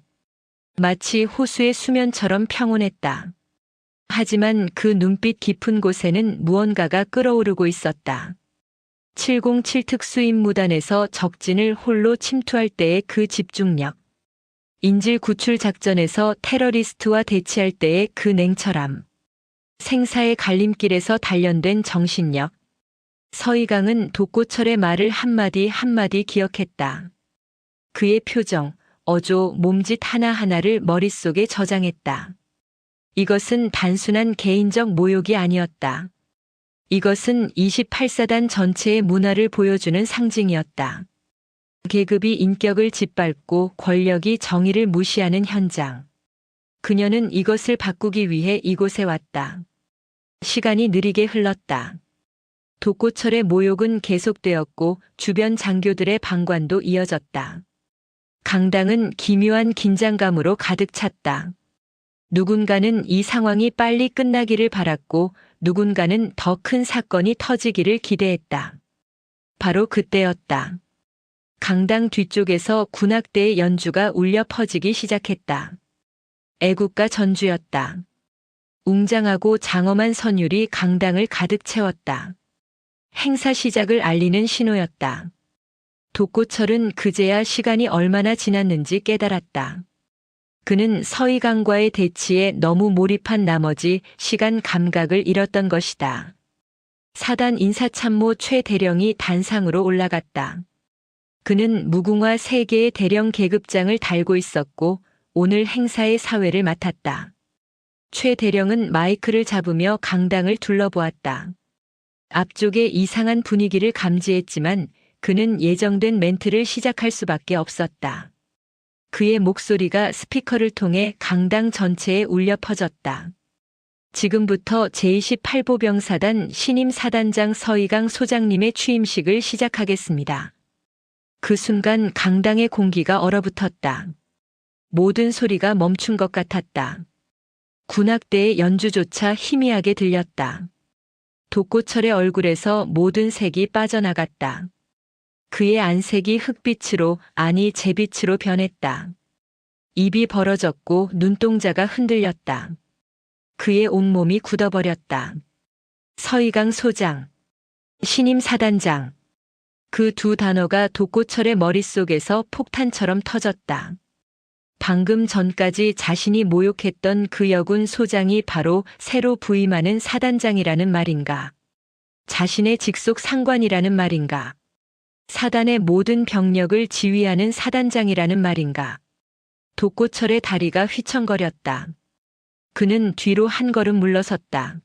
마치 호수의 수면처럼 평온했다. 하지만 그 눈빛 깊은 곳에는 무언가가 끓어오르고 있었다. 707 특수임무단에서 적진을 홀로 침투할 때의 그 집중력. 인질 구출 작전에서 테러리스트와 대치할 때의 그 냉철함. 생사의 갈림길에서 단련된 정신력. 서희강은 독고철의 말을 한마디 한마디 기억했다. 그의 표정, 어조, 몸짓 하나하나를 머릿속에 저장했다. 이것은 단순한 개인적 모욕이 아니었다. 이것은 28사단 전체의 문화를 보여주는 상징이었다. 계급이 인격을 짓밟고 권력이 정의를 무시하는 현장. 그녀는 이것을 바꾸기 위해 이곳에 왔다. 시간이 느리게 흘렀다. 독고철의 모욕은 계속되었고 주변 장교들의 방관도 이어졌다. 강당은 기묘한 긴장감으로 가득 찼다. 누군가는 이 상황이 빨리 끝나기를 바랐고 누군가는 더 큰 사건이 터지기를 기대했다. 바로 그때였다. 강당 뒤쪽에서 군악대의 연주가 울려 퍼지기 시작했다. 애국가 전주였다. 웅장하고 장엄한 선율이 강당을 가득 채웠다. 행사 시작을 알리는 신호였다. 독고철은 그제야 시간이 얼마나 지났는지 깨달았다. 그는 서희강과의 대치에 너무 몰입한 나머지 시간 감각을 잃었던 것이다. 사단 인사참모 최 대령이 단상으로 올라갔다. 그는 무궁화 3개의 대령 계급장을 달고 있었고 오늘 행사의 사회를 맡았다. 최 대령은 마이크를 잡으며 강당을 둘러보았다. 앞쪽의 이상한 분위기를 감지했지만 그는 예정된 멘트를 시작할 수밖에 없었다. 그의 목소리가 스피커를 통해 강당 전체에 울려 퍼졌다. 지금부터 제28보병사단 신임 사단장 서희강 소장님의 취임식을 시작하겠습니다. 그 순간 강당의 공기가 얼어붙었다. 모든 소리가 멈춘 것 같았다. 군악대의 연주조차 희미하게 들렸다. 독고철의 얼굴에서 모든 색이 빠져나갔다. 그의 안색이 흑빛으로, 아니 재빛으로 변했다. 입이 벌어졌고 눈동자가 흔들렸다. 그의 온몸이 굳어버렸다. 서희강 소장, 신임 사단장. 그 두 단어가 독고철의 머릿속에서 폭탄처럼 터졌다. 방금 전까지 자신이 모욕했던 그 여군 소장이 바로 새로 부임하는 사단장이라는 말인가? 자신의 직속 상관이라는 말인가? 사단의 모든 병력을 지휘하는 사단장이라는 말인가? 독고철의 다리가 휘청거렸다. 그는 뒤로 한 걸음 물러섰다.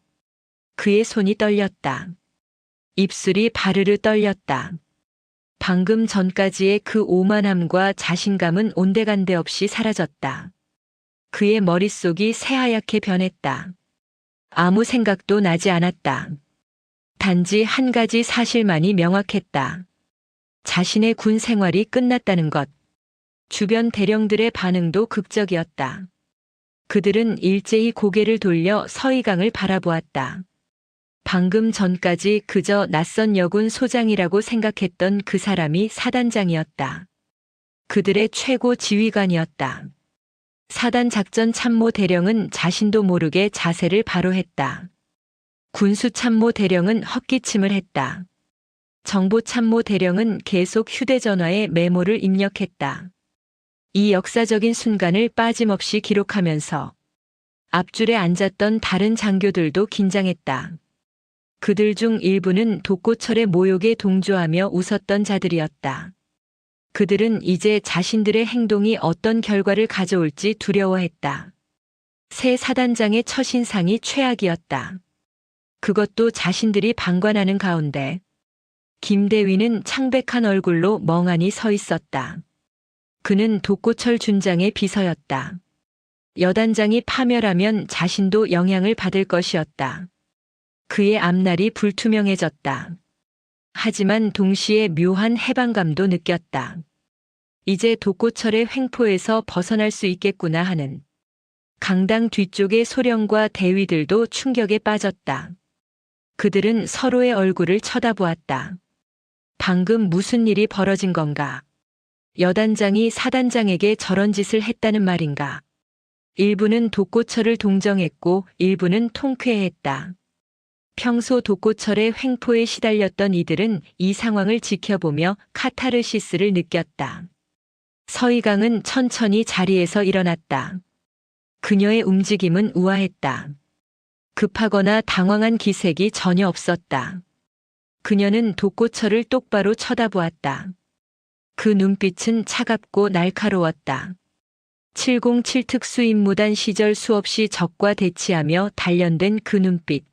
그의 손이 떨렸다. 입술이 바르르 떨렸다. 방금 전까지의 그 오만함과 자신감은 온데간데 없이 사라졌다. 그의 머릿속이 새하얗게 변했다. 아무 생각도 나지 않았다. 단지 한 가지 사실만이 명확했다. 자신의 군 생활이 끝났다는 것. 주변 대령들의 반응도 극적이었다. 그들은 일제히 고개를 돌려 서희강을 바라보았다. 방금 전까지 그저 낯선 여군 소장이라고 생각했던 그 사람이 사단장이었다. 그들의 최고 지휘관이었다. 사단 작전 참모 대령은 자신도 모르게 자세를 바로 했다. 군수 참모 대령은 헛기침을 했다. 정보 참모 대령은 계속 휴대전화에 메모를 입력했다. 이 역사적인 순간을 빠짐없이 기록하면서 앞줄에 앉았던 다른 장교들도 긴장했다. 그들 중 일부는 독고철의 모욕에 동조하며 웃었던 자들이었다. 그들은 이제 자신들의 행동이 어떤 결과를 가져올지 두려워했다. 새 사단장의 첫인상이 최악이었다. 그것도 자신들이 방관하는 가운데 김대위는 창백한 얼굴로 멍하니 서 있었다. 그는 독고철 준장의 비서였다. 여단장이 파멸하면 자신도 영향을 받을 것이었다. 그의 앞날이 불투명해졌다. 하지만 동시에 묘한 해방감도 느꼈다. 이제 독고철의 횡포에서 벗어날 수 있겠구나 하는. 강당 뒤쪽의 소령과 대위들도 충격에 빠졌다. 그들은 서로의 얼굴을 쳐다보았다. 방금 무슨 일이 벌어진 건가? 여단장이 사단장에게 저런 짓을 했다는 말인가? 일부는 독고철을 동정했고 일부는 통쾌했다. 평소 독고철의 횡포에 시달렸던 이들은 이 상황을 지켜보며 카타르시스를 느꼈다. 서희강은 천천히 자리에서 일어났다. 그녀의 움직임은 우아했다. 급하거나 당황한 기색이 전혀 없었다. 그녀는 독고철을 똑바로 쳐다보았다. 그 눈빛은 차갑고 날카로웠다. 707 특수임무단 시절 수없이 적과 대치하며 단련된 그 눈빛.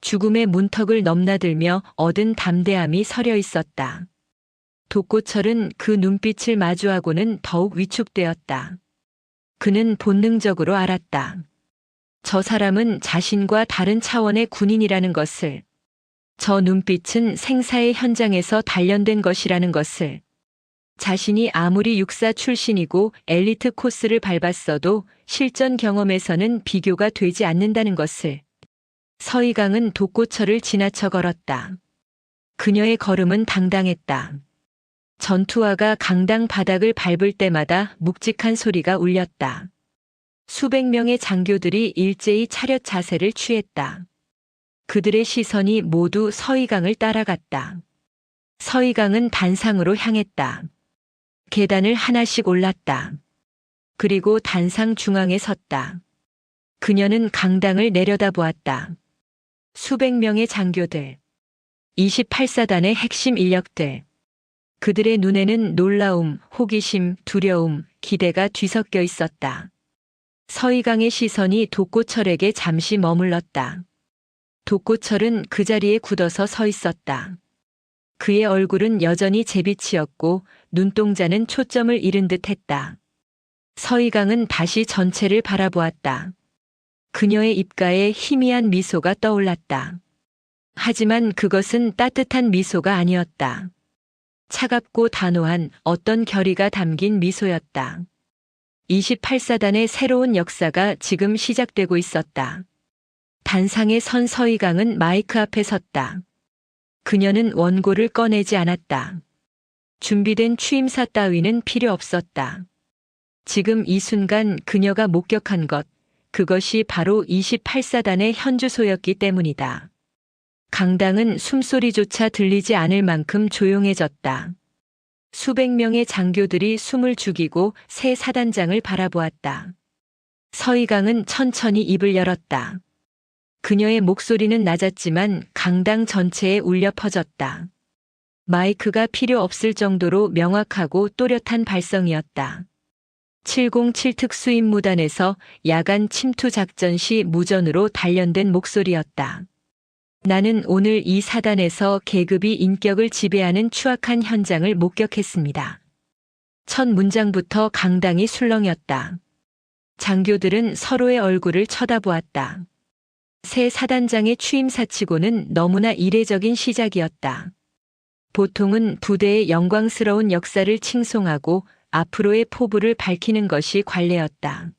죽음의 문턱을 넘나들며 얻은 담대함이 서려 있었다. 독고철은 그 눈빛을 마주하고는 더욱 위축되었다. 그는 본능적으로 알았다. 저 사람은 자신과 다른 차원의 군인이라는 것을, 저 눈빛은 생사의 현장에서 단련된 것이라는 것을, 자신이 아무리 육사 출신이고 엘리트 코스를 밟았어도 실전 경험에서는 비교가 되지 않는다는 것을. 서희강은 독고철을 지나쳐 걸었다. 그녀의 걸음은 당당했다. 전투화가 강당 바닥을 밟을 때마다 묵직한 소리가 울렸다. 수백 명의 장교들이 일제히 차렷 자세를 취했다. 그들의 시선이 모두 서희강을 따라갔다. 서희강은 단상으로 향했다. 계단을 하나씩 올랐다. 그리고 단상 중앙에 섰다. 그녀는 강당을 내려다보았다. 수백 명의 장교들, 28사단의 핵심 인력들. 그들의 눈에는 놀라움, 호기심, 두려움, 기대가 뒤섞여 있었다. 서희강의 시선이 독고철에게 잠시 머물렀다. 독고철은 그 자리에 굳어서 서 있었다. 그의 얼굴은 여전히 잿빛이었고 눈동자는 초점을 잃은 듯 했다. 서희강은 다시 전체를 바라보았다. 그녀의 입가에 희미한 미소가 떠올랐다. 하지만 그것은 따뜻한 미소가 아니었다. 차갑고 단호한 어떤 결의가 담긴 미소였다. 28사단의 새로운 역사가 지금 시작되고 있었다. 단상에 선 서희강은 마이크 앞에 섰다. 그녀는 원고를 꺼내지 않았다. 준비된 취임사 따위는 필요 없었다. 지금 이 순간 그녀가 목격한 것, 그것이 바로 28사단의 현주소였기 때문이다. 강당은 숨소리조차 들리지 않을 만큼 조용해졌다. 수백 명의 장교들이 숨을 죽이고 새 사단장을 바라보았다. 서희강은 천천히 입을 열었다. 그녀의 목소리는 낮았지만 강당 전체에 울려 퍼졌다. 마이크가 필요 없을 정도로 명확하고 또렷한 발성이었다. 707 특수임무단에서 야간 침투 작전 시 무전으로 단련된 목소리였다. 나는 오늘 이 사단에서 계급이 인격을 지배하는 추악한 현장을 목격했습니다. 첫 문장부터 강당이 술렁였다. 장교들은 서로의 얼굴을 쳐다보았다. 새 사단장의 취임사치고는 너무나 이례적인 시작이었다. 보통은 부대의 영광스러운 역사를 칭송하고 앞으로의 포부를 밝히는 것이 관례였다.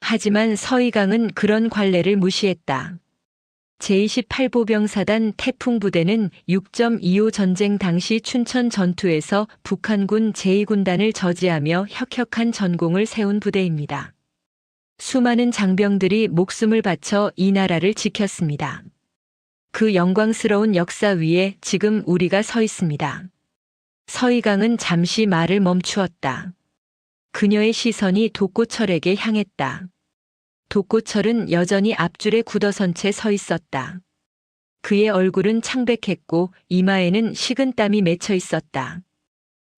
하지만 서이강은 그런 관례를 무시했다. 제28보병사단 태풍부대는 6.25 전쟁 당시 춘천 전투에서 북한군 제2군단을 저지하며 혁혁한 전공을 세운 부대입니다. 수많은 장병들이 목숨을 바쳐 이 나라를 지켰습니다. 그 영광스러운 역사 위에 지금 우리가 서 있습니다. 서이강은 잠시 말을 멈추었다. 그녀의 시선이 독고철에게 향했다. 독고철은 여전히 앞줄에 굳어선 채 서 있었다. 그의 얼굴은 창백했고 이마에는 식은땀이 맺혀 있었다.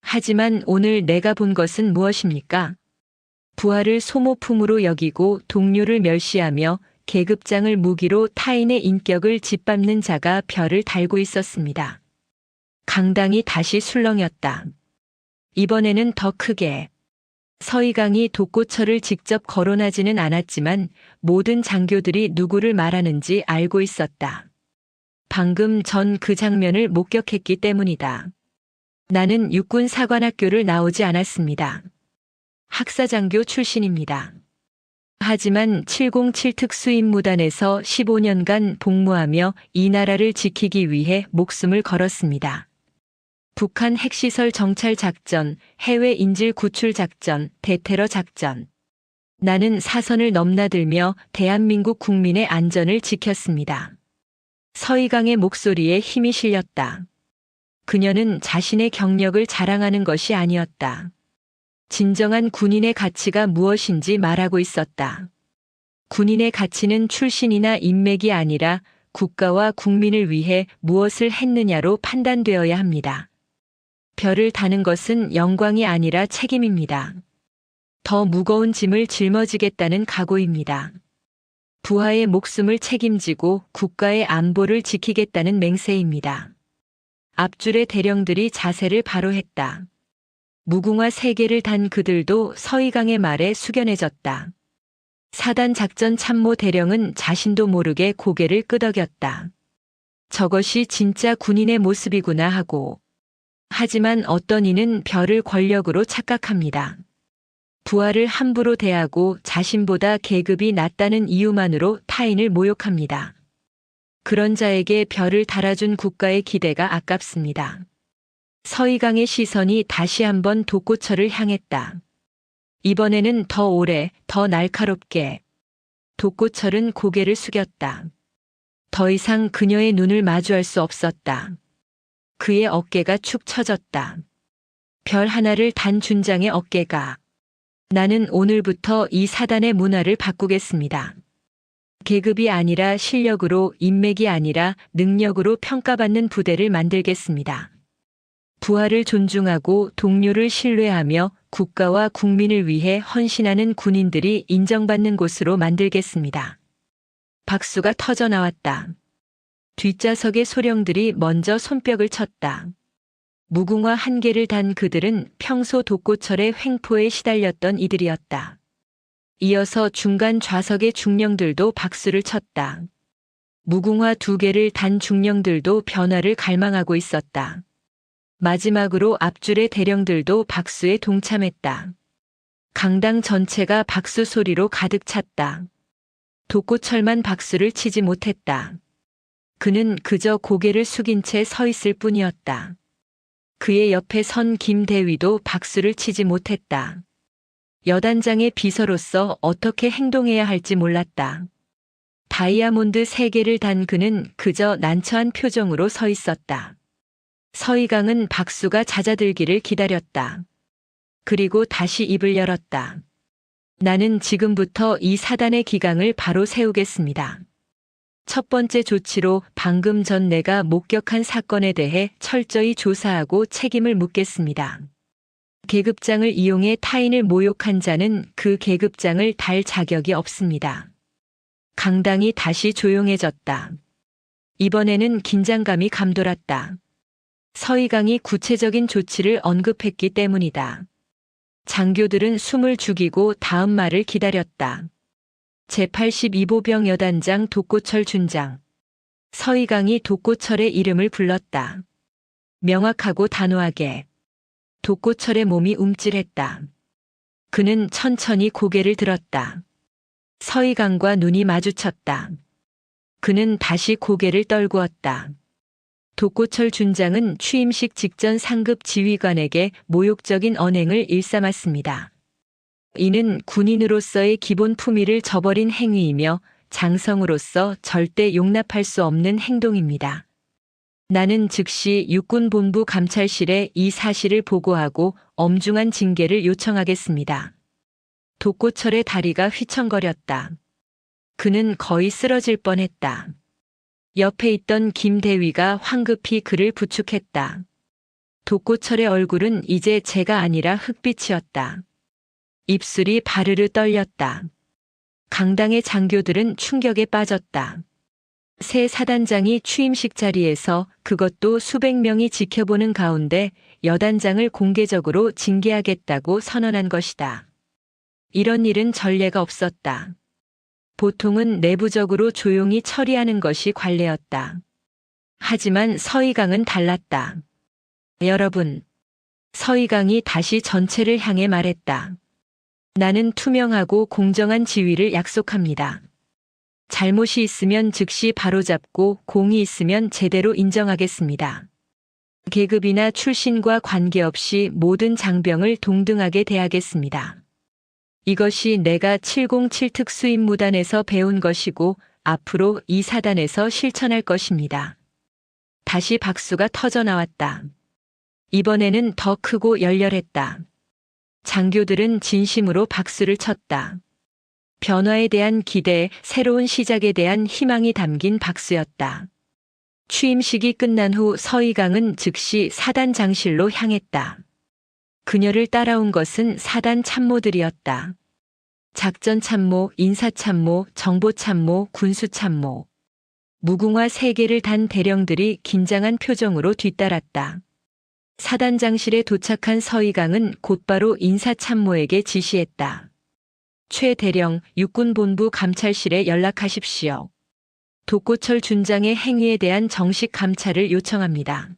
하지만 오늘 내가 본 것은 무엇입니까? 부하를 소모품으로 여기고 동료를 멸시하며 계급장을 무기로 타인의 인격을 짓밟는 자가 별을 달고 있었습니다. 강당이 다시 술렁였다. 이번에는 더 크게. 서이강이 독고철을 직접 거론하지는 않았지만 모든 장교들이 누구를 말하는지 알고 있었다. 방금 전 그 장면을 목격했기 때문이다. 나는 육군사관학교를 나오지 않았습니다. 학사장교 출신입니다. 하지만 707 특수임무단에서 15년간 복무하며 이 나라를 지키기 위해 목숨을 걸었습니다. 북한 핵시설 정찰 작전, 해외 인질 구출 작전, 대테러 작전. 나는 사선을 넘나들며 대한민국 국민의 안전을 지켰습니다. 서이강의 목소리에 힘이 실렸다. 그녀는 자신의 경력을 자랑하는 것이 아니었다. 진정한 군인의 가치가 무엇인지 말하고 있었다. 군인의 가치는 출신이나 인맥이 아니라 국가와 국민을 위해 무엇을 했느냐로 판단되어야 합니다. 별을 다는 것은 영광이 아니라 책임입니다. 더 무거운 짐을 짊어지겠다는 각오입니다. 부하의 목숨을 책임지고 국가의 안보를 지키겠다는 맹세입니다. 앞줄의 대령들이 자세를 바로 했다. 무궁화 3개를 단 그들도 서이강의 말에 숙연해졌다. 사단 작전 참모 대령은 자신도 모르게 고개를 끄덕였다. 저것이 진짜 군인의 모습이구나 하고. 하지만 어떤 이는 별을 권력으로 착각합니다. 부하를 함부로 대하고 자신보다 계급이 낮다는 이유만으로 타인을 모욕합니다. 그런 자에게 별을 달아준 국가의 기대가 아깝습니다. 서이강의 시선이 다시 한번 독고철을 향했다. 이번에는 더 오래, 더 날카롭게. 독고철은 고개를 숙였다. 더 이상 그녀의 눈을 마주할 수 없었다. 그의 어깨가 축 처졌다. 별 하나를 단 준장의 어깨가. 나는 오늘부터 이 사단의 문화를 바꾸겠습니다. 계급이 아니라 실력으로, 인맥이 아니라 능력으로 평가받는 부대를 만들겠습니다. 부하를 존중하고 동료를 신뢰하며 국가와 국민을 위해 헌신하는 군인들이 인정받는 곳으로 만들겠습니다. 박수가 터져 나왔다. 뒷좌석의 소령들이 먼저 손뼉을 쳤다. 무궁화 1개를 단 그들은 평소 독고철의 횡포에 시달렸던 이들이었다. 이어서 중간 좌석의 중령들도 박수를 쳤다. 무궁화 2개를 단 중령들도 변화를 갈망하고 있었다. 마지막으로 앞줄의 대령들도 박수에 동참했다. 강당 전체가 박수 소리로 가득 찼다. 독고철만 박수를 치지 못했다. 그는 그저 고개를 숙인 채 서 있을 뿐이었다. 그의 옆에 선 김대위도 박수를 치지 못했다. 여단장의 비서로서 어떻게 행동해야 할지 몰랐다. 다이아몬드 3개를 단 그는 그저 난처한 표정으로 서 있었다. 서이강은 박수가 잦아들기를 기다렸다. 그리고 다시 입을 열었다. 나는 지금부터 이 사단의 기강을 바로 세우겠습니다. 첫 번째 조치로 방금 전 내가 목격한 사건에 대해 철저히 조사하고 책임을 묻겠습니다. 계급장을 이용해 타인을 모욕한 자는 그 계급장을 달 자격이 없습니다. 강당이 다시 조용해졌다. 이번에는 긴장감이 감돌았다. 서이강이 구체적인 조치를 언급했기 때문이다. 장교들은 숨을 죽이고 다음 말을 기다렸다. 제82보병 여단장 독고철 준장. 서희강이 독고철의 이름을 불렀다. 명확하고 단호하게. 독고철의 몸이 움찔했다. 그는 천천히 고개를 들었다. 서희강과 눈이 마주쳤다. 그는 다시 고개를 떨구었다. 독고철 준장은 취임식 직전 상급 지휘관에게 모욕적인 언행을 일삼았습니다. 이는 군인으로서의 기본 품위를 저버린 행위이며 장성으로서 절대 용납할 수 없는 행동입니다. 나는 즉시 육군본부 감찰실에 이 사실을 보고하고 엄중한 징계를 요청하겠습니다. 독고철의 다리가 휘청거렸다. 그는 거의 쓰러질 뻔했다. 옆에 있던 김 대위가 황급히 그를 부축했다. 독고철의 얼굴은 이제 재가 아니라 흙빛이었다. 입술이 바르르 떨렸다. 강당의 장교들은 충격에 빠졌다. 새 사단장이 취임식 자리에서, 그것도 수백 명이 지켜보는 가운데 여단장을 공개적으로 징계하겠다고 선언한 것이다. 이런 일은 전례가 없었다. 보통은 내부적으로 조용히 처리하는 것이 관례였다. 하지만 서희강은 달랐다. 여러분, 서희강이 다시 전체를 향해 말했다. 나는 투명하고 공정한 지위를 약속합니다. 잘못이 있으면 즉시 바로잡고 공이 있으면 제대로 인정하겠습니다. 계급이나 출신과 관계없이 모든 장병을 동등하게 대하겠습니다. 이것이 내가 707 특수임무단에서 배운 것이고 앞으로 이 사단에서 실천할 것입니다. 다시 박수가 터져 나왔다. 이번에는 더 크고 열렬했다. 장교들은 진심으로 박수를 쳤다. 변화에 대한 기대, 새로운 시작에 대한 희망이 담긴 박수였다. 취임식이 끝난 후 서희강은 즉시 사단 장실로 향했다. 그녀를 따라온 것은 사단 참모들이었다. 작전참모, 인사참모, 정보참모, 군수참모. 무궁화 3개를 단 대령들이 긴장한 표정으로 뒤따랐다. 사단장실에 도착한 서희강은 곧바로 인사참모에게 지시했다. 최 대령, 육군본부 감찰실에 연락하십시오. 독고철 준장의 행위에 대한 정식 감찰을 요청합니다.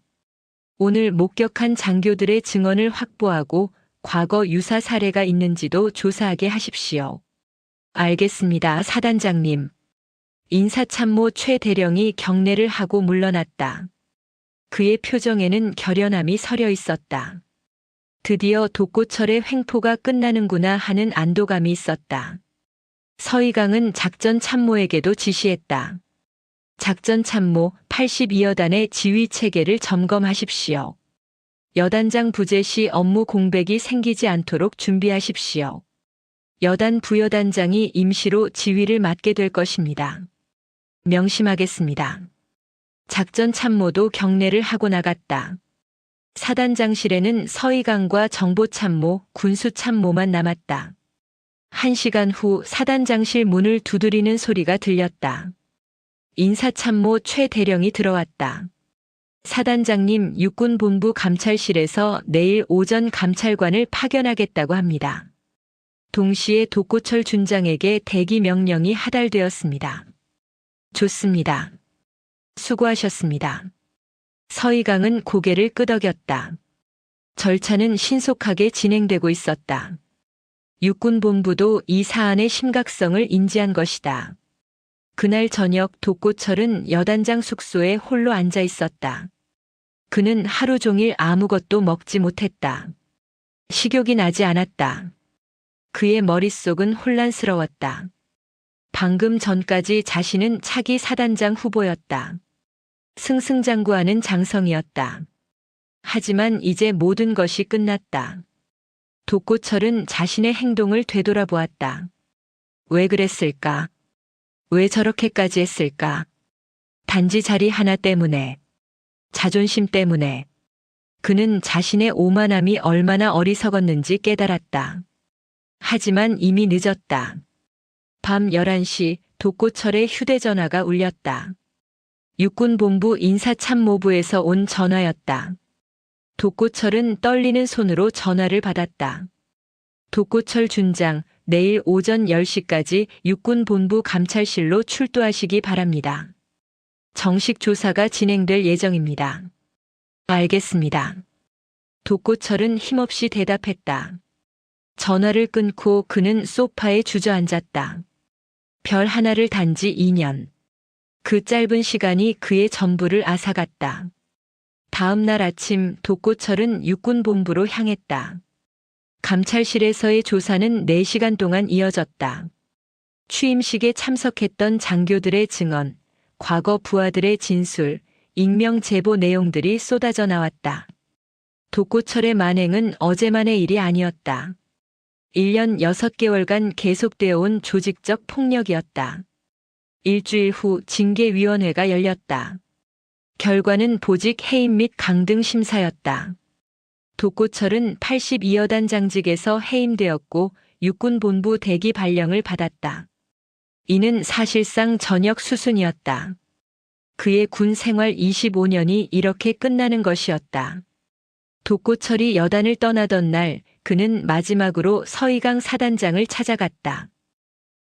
오늘 목격한 장교들의 증언을 확보하고 과거 유사 사례가 있는지도 조사하게 하십시오. 알겠습니다, 사단장님. 인사참모 최 대령이 경례를 하고 물러났다. 그의 표정에는 결연함이 서려 있었다. 드디어 독고철의 횡포가 끝나는구나 하는 안도감이 있었다. 서희강은 작전참모에게도 지시했다. 작전참모 82여단의 지휘체계를 점검하십시오. 여단장 부재 시 업무 공백이 생기지 않도록 준비하십시오. 여단 부여단장이 임시로 지휘를 맡게 될 것입니다. 명심하겠습니다. 작전참모도 경례를 하고 나갔다. 사단장실에는 서희강과 정보참모, 군수참모만 남았다. 1시간 후 사단장실 문을 두드리는 소리가 들렸다. 인사참모 최 대령이 들어왔다. 사단장님, 육군본부 감찰실에서 내일 오전 감찰관을 파견하겠다고 합니다. 동시에 독고철 준장에게 대기 명령이 하달되었습니다. 좋습니다. 수고하셨습니다. 서희강은 고개를 끄덕였다. 절차는 신속하게 진행되고 있었다. 육군본부도 이 사안의 심각성을 인지한 것이다. 그날 저녁 독고철은 여단장 숙소에 홀로 앉아 있었다. 그는 하루 종일 아무것도 먹지 못했다. 식욕이 나지 않았다. 그의 머릿속은 혼란스러웠다. 방금 전까지 자신은 차기 사단장 후보였다. 승승장구하는 장성이었다. 하지만 이제 모든 것이 끝났다. 독고철은 자신의 행동을 되돌아보았다. 왜 그랬을까? 왜 저렇게까지 했을까? 단지 자리 하나 때문에, 자존심 때문에. 그는 자신의 오만함이 얼마나 어리석었는지 깨달았다. 하지만 이미 늦었다. 밤 11시 독고철의 휴대전화가 울렸다. 육군본부 인사참모부에서 온 전화였다. 독고철은 떨리는 손으로 전화를 받았다. 독고철 준장, 내일 오전 10시까지 육군본부 감찰실로 출두하시기 바랍니다. 정식 조사가 진행될 예정입니다. 알겠습니다. 독고철은 힘없이 대답했다. 전화를 끊고 그는 소파에 주저앉았다. 별 하나를 단지 2년. 그 짧은 시간이 그의 전부를 앗아갔다. 다음 날 아침 독고철은 육군본부로 향했다. 감찰실에서의 조사는 4시간 동안 이어졌다. 취임식에 참석했던 장교들의 증언, 과거 부하들의 진술, 익명 제보 내용들이 쏟아져 나왔다. 독고철의 만행은 어제만의 일이 아니었다. 1년 6개월간 계속되어 온 조직적 폭력이었다. 일주일 후 징계위원회가 열렸다. 결과는 보직 해임 및 강등 심사였다. 독고철은 82여단 장직에서 해임되었고 육군본부 대기 발령을 받았다. 이는 사실상 전역 수순이었다. 그의 군 생활 25년이 이렇게 끝나는 것이었다. 독고철이 여단을 떠나던 날 그는 마지막으로 서희강 사단장을 찾아갔다.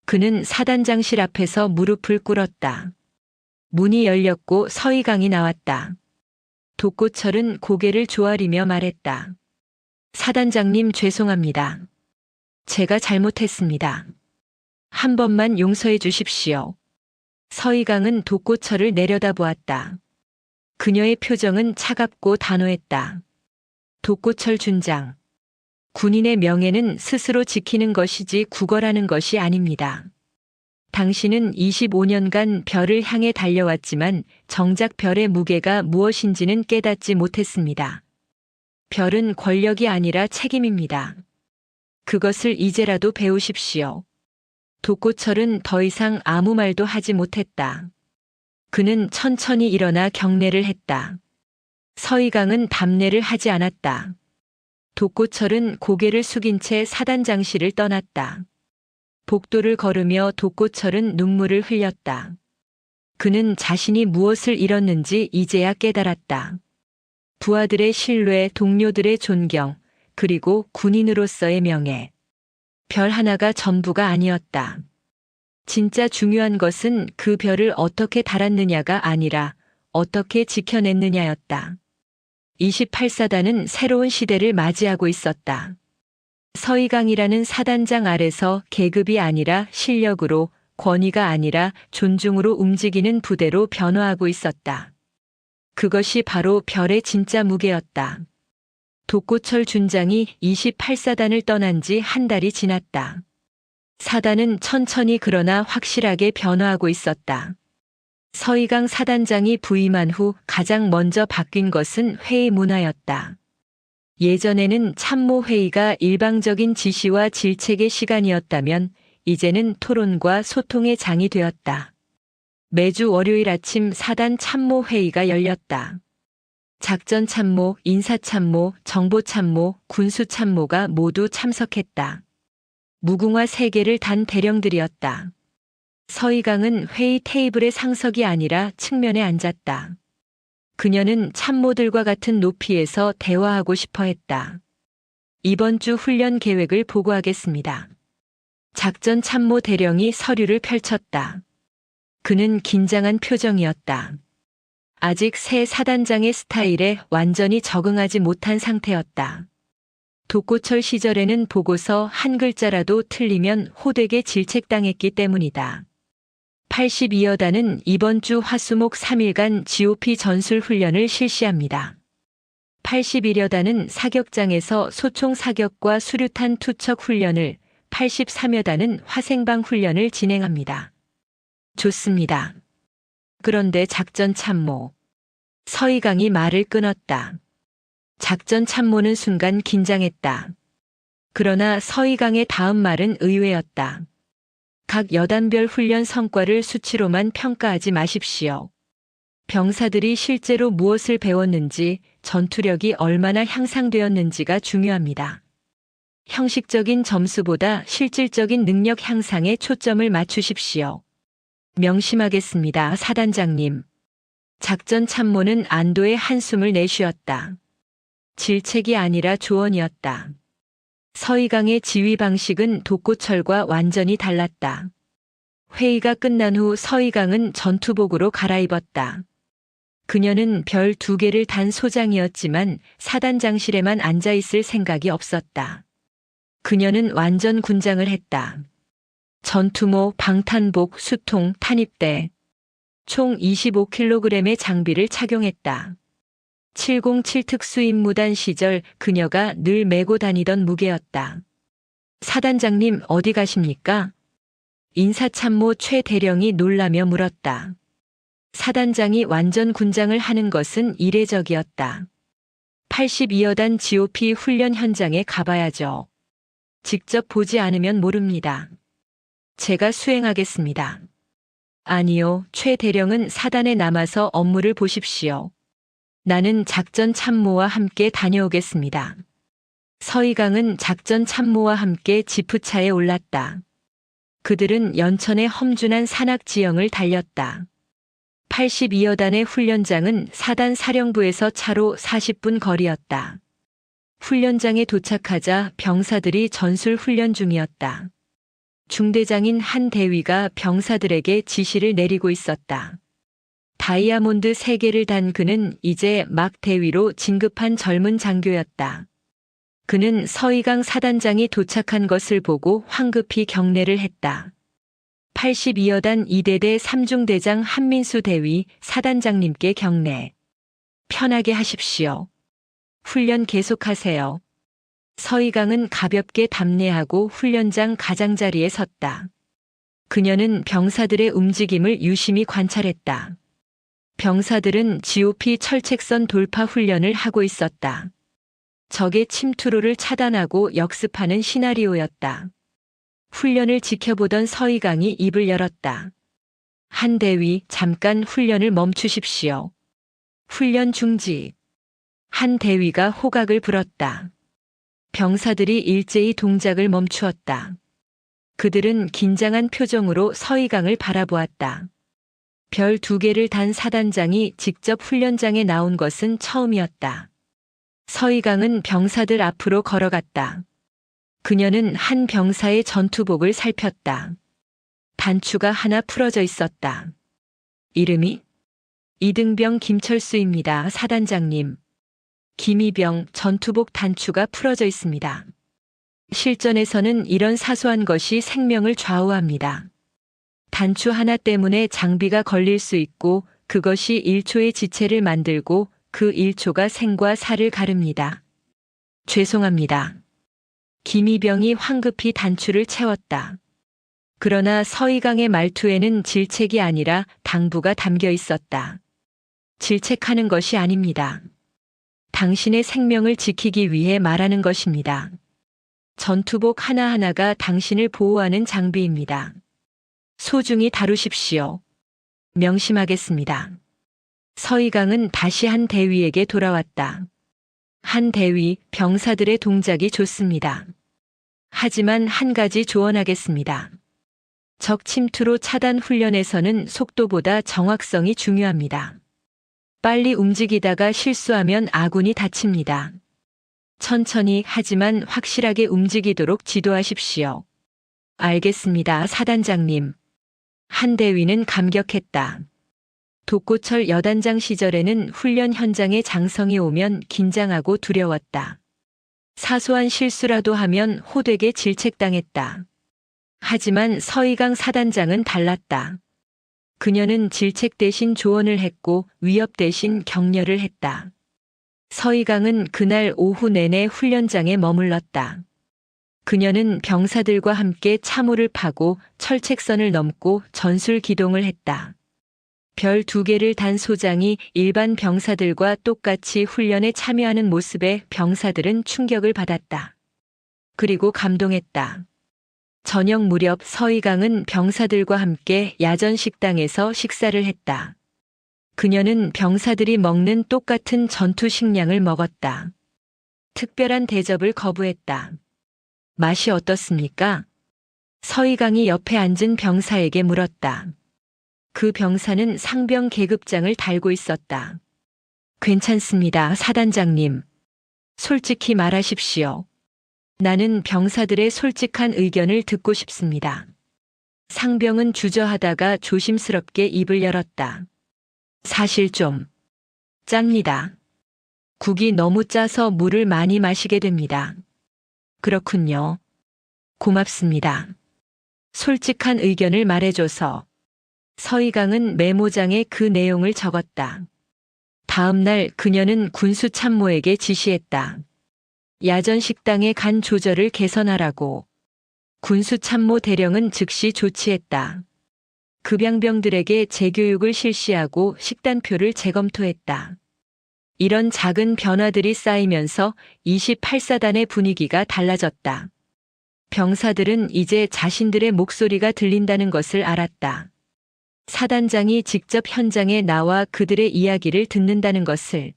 그는 사단장실 앞에서 무릎을 꿇었다. 문이 열렸고 서희강이 나왔다. 독고철은 고개를 조아리며 말했다. 사단장님 죄송합니다. 제가 잘못했습니다. 한 번만 용서해 주십시오. 서희강은 독고철을 내려다보았다. 그녀의 표정은 차갑고 단호했다. 독고철 준장. 군인의 명예는 스스로 지키는 것이지 구걸하는 것이 아닙니다. 당신은 25년간 별을 향해 달려왔지만 정작 별의 무게가 무엇인지는 깨닫지 못했습니다. 별은 권력이 아니라 책임입니다. 그것을 이제라도 배우십시오. 독고철은 더 이상 아무 말도 하지 못했다. 그는 천천히 일어나 경례를 했다. 서희강은 답례를 하지 않았다. 독고철은 고개를 숙인 채 사단장실을 떠났다. 복도를 걸으며 독고철은 눈물을 흘렸다. 그는 자신이 무엇을 잃었는지 이제야 깨달았다. 부하들의 신뢰, 동료들의 존경, 그리고 군인으로서의 명예. 별 하나가 전부가 아니었다. 진짜 중요한 것은 그 별을 어떻게 달았느냐가 아니라 어떻게 지켜냈느냐였다. 28사단은 새로운 시대를 맞이하고 있었다. 서희강이라는 사단장 아래서 계급이 아니라 실력으로, 권위가 아니라 존중으로 움직이는 부대로 변화하고 있었다. 그것이 바로 별의 진짜 무게였다. 독고철 준장이 28사단을 떠난 지 한 달이 지났다. 사단은 천천히 그러나 확실하게 변화하고 있었다. 서희강 사단장이 부임한 후 가장 먼저 바뀐 것은 회의 문화였다. 예전에는 참모회의가 일방적인 지시와 질책의 시간이었다면 이제는 토론과 소통의 장이 되었다. 매주 월요일 아침 사단 참모회의가 열렸다. 작전참모, 인사참모, 정보참모, 군수참모가 모두 참석했다. 무궁화 3개를 단 대령들이었다. 서희강은 회의 테이블의 상석이 아니라 측면에 앉았다. 그녀는 참모들과 같은 높이에서 대화하고 싶어 했다. 이번 주 훈련 계획을 보고하겠습니다. 작전 참모 대령이 서류를 펼쳤다. 그는 긴장한 표정이었다. 아직 새 사단장의 스타일에 완전히 적응하지 못한 상태였다. 독고철 시절에는 보고서 한 글자라도 틀리면 호되게 질책당했기 때문이다. 82여단은 이번 주 화수목 3일간 GOP 전술 훈련을 실시합니다. 81여단은 사격장에서 소총 사격과 수류탄 투척 훈련을, 83여단은 화생방 훈련을 진행합니다. 좋습니다. 그런데 작전 참모. 서희강이 말을 끊었다. 작전 참모는 순간 긴장했다. 그러나 서희강의 다음 말은 의외였다. 각 여단별 훈련 성과를 수치로만 평가하지 마십시오. 병사들이 실제로 무엇을 배웠는지, 전투력이 얼마나 향상되었는지가 중요합니다. 형식적인 점수보다 실질적인 능력 향상에 초점을 맞추십시오. 명심하겠습니다, 사단장님. 작전 참모는 안도의 한숨을 내쉬었다. 질책이 아니라 조언이었다. 서희강의 지휘 방식은 독고철과 완전히 달랐다. 회의가 끝난 후 서희강은 전투복으로 갈아입었다. 그녀는 별 2개를 단 소장이었지만 사단장실에만 앉아있을 생각이 없었다. 그녀는 완전 군장을 했다. 전투모, 방탄복, 수통, 탄입대. 총 25kg의 장비를 착용했다. 707 특수임무단 시절 그녀가 늘 메고 다니던 무게였다. 사단장님 어디 가십니까? 인사참모 최 대령이 놀라며 물었다. 사단장이 완전 군장을 하는 것은 이례적이었다. 82여단 GOP 훈련 현장에 가봐야죠. 직접 보지 않으면 모릅니다. 제가 수행하겠습니다. 아니요, 최 대령은 사단에 남아서 업무를 보십시오. 나는 작전 참모와 함께 다녀오겠습니다. 서희강은 작전 참모와 함께 지프차에 올랐다. 그들은 연천의 험준한 산악 지형을 달렸다. 82여단의 훈련장은 사단 사령부에서 차로 40분 거리였다. 훈련장에 도착하자 병사들이 전술 훈련 중이었다. 중대장인 한 대위가 병사들에게 지시를 내리고 있었다. 다이아몬드 3개를 단 그는 이제 막 대위로 진급한 젊은 장교였다. 그는 서희강 사단장이 도착한 것을 보고 황급히 경례를 했다. 82여단 2대대 3중대장 한민수 대위 사단장님께 경례. 편하게 하십시오. 훈련 계속하세요. 서희강은 가볍게 답례하고 훈련장 가장자리에 섰다. 그녀는 병사들의 움직임을 유심히 관찰했다. 병사들은 GOP 철책선 돌파 훈련을 하고 있었다. 적의 침투로를 차단하고 역습하는 시나리오였다. 훈련을 지켜보던 서희강이 입을 열었다. 한 대위, 잠깐 훈련을 멈추십시오. 훈련 중지. 한 대위가 호각을 불었다. 병사들이 일제히 동작을 멈추었다. 그들은 긴장한 표정으로 서희강을 바라보았다. 별 2개를 단 사단장이 직접 훈련장에 나온 것은 처음이었다. 서희강은 병사들 앞으로 걸어갔다. 그녀는 한 병사의 전투복을 살폈다. 단추가 하나 풀어져 있었다. 이름이? 이등병 김철수입니다, 사단장님. 김이병 전투복 단추가 풀어져 있습니다. 실전에서는 이런 사소한 것이 생명을 좌우합니다. 단추 하나 때문에 장비가 걸릴 수 있고 그것이 1초의 지체를 만들고 그 1초가 생과 사를 가릅니다. 죄송합니다. 김이병이 황급히 단추를 채웠다. 그러나 서희강의 말투에는 질책이 아니라 당부가 담겨 있었다. 질책하는 것이 아닙니다. 당신의 생명을 지키기 위해 말하는 것입니다. 전투복 하나하나가 당신을 보호하는 장비입니다. 소중히 다루십시오. 명심하겠습니다. 서희강은 다시 한 대위에게 돌아왔다. 한 대위, 병사들의 동작이 좋습니다. 하지만 한 가지 조언하겠습니다. 적 침투로 차단 훈련에서는 속도보다 정확성이 중요합니다. 빨리 움직이다가 실수하면 아군이 다칩니다. 천천히 하지만 확실하게 움직이도록 지도하십시오. 알겠습니다, 사단장님. 한 대위는 감격했다. 독고철 여단장 시절에는 훈련 현장에 장성이 오면 긴장하고 두려웠다. 사소한 실수라도 하면 호되게 질책당했다. 하지만 서희강 사단장은 달랐다. 그녀는 질책 대신 조언을 했고 위협 대신 격려를 했다. 서희강은 그날 오후 내내 훈련장에 머물렀다. 그녀는 병사들과 함께 참호를 파고 철책선을 넘고 전술 기동을 했다. 별 2개를 단 소장이 일반 병사들과 똑같이 훈련에 참여하는 모습에 병사들은 충격을 받았다. 그리고 감동했다. 저녁 무렵 서희강은 병사들과 함께 야전 식당에서 식사를 했다. 그녀는 병사들이 먹는 똑같은 전투 식량을 먹었다. 특별한 대접을 거부했다. 맛이 어떻습니까? 서희강이 옆에 앉은 병사에게 물었다. 그 병사는 상병 계급장을 달고 있었다. 괜찮습니다, 사단장님. 솔직히 말하십시오. 나는 병사들의 솔직한 의견을 듣고 싶습니다. 상병은 주저하다가 조심스럽게 입을 열었다. 사실 좀 짭니다. 국이 너무 짜서 물을 많이 마시게 됩니다. 그렇군요. 고맙습니다. 솔직한 의견을 말해줘서. 서희강은 메모장에 그 내용을 적었다. 다음 날 그녀는 군수 참모에게 지시했다. 야전 식당의 간 조절을 개선하라고. 군수 참모 대령은 즉시 조치했다. 급양병들에게 재교육을 실시하고 식단표를 재검토했다. 이런 작은 변화들이 쌓이면서 28사단의 분위기가 달라졌다. 병사들은 이제 자신들의 목소리가 들린다는 것을 알았다. 사단장이 직접 현장에 나와 그들의 이야기를 듣는다는 것을,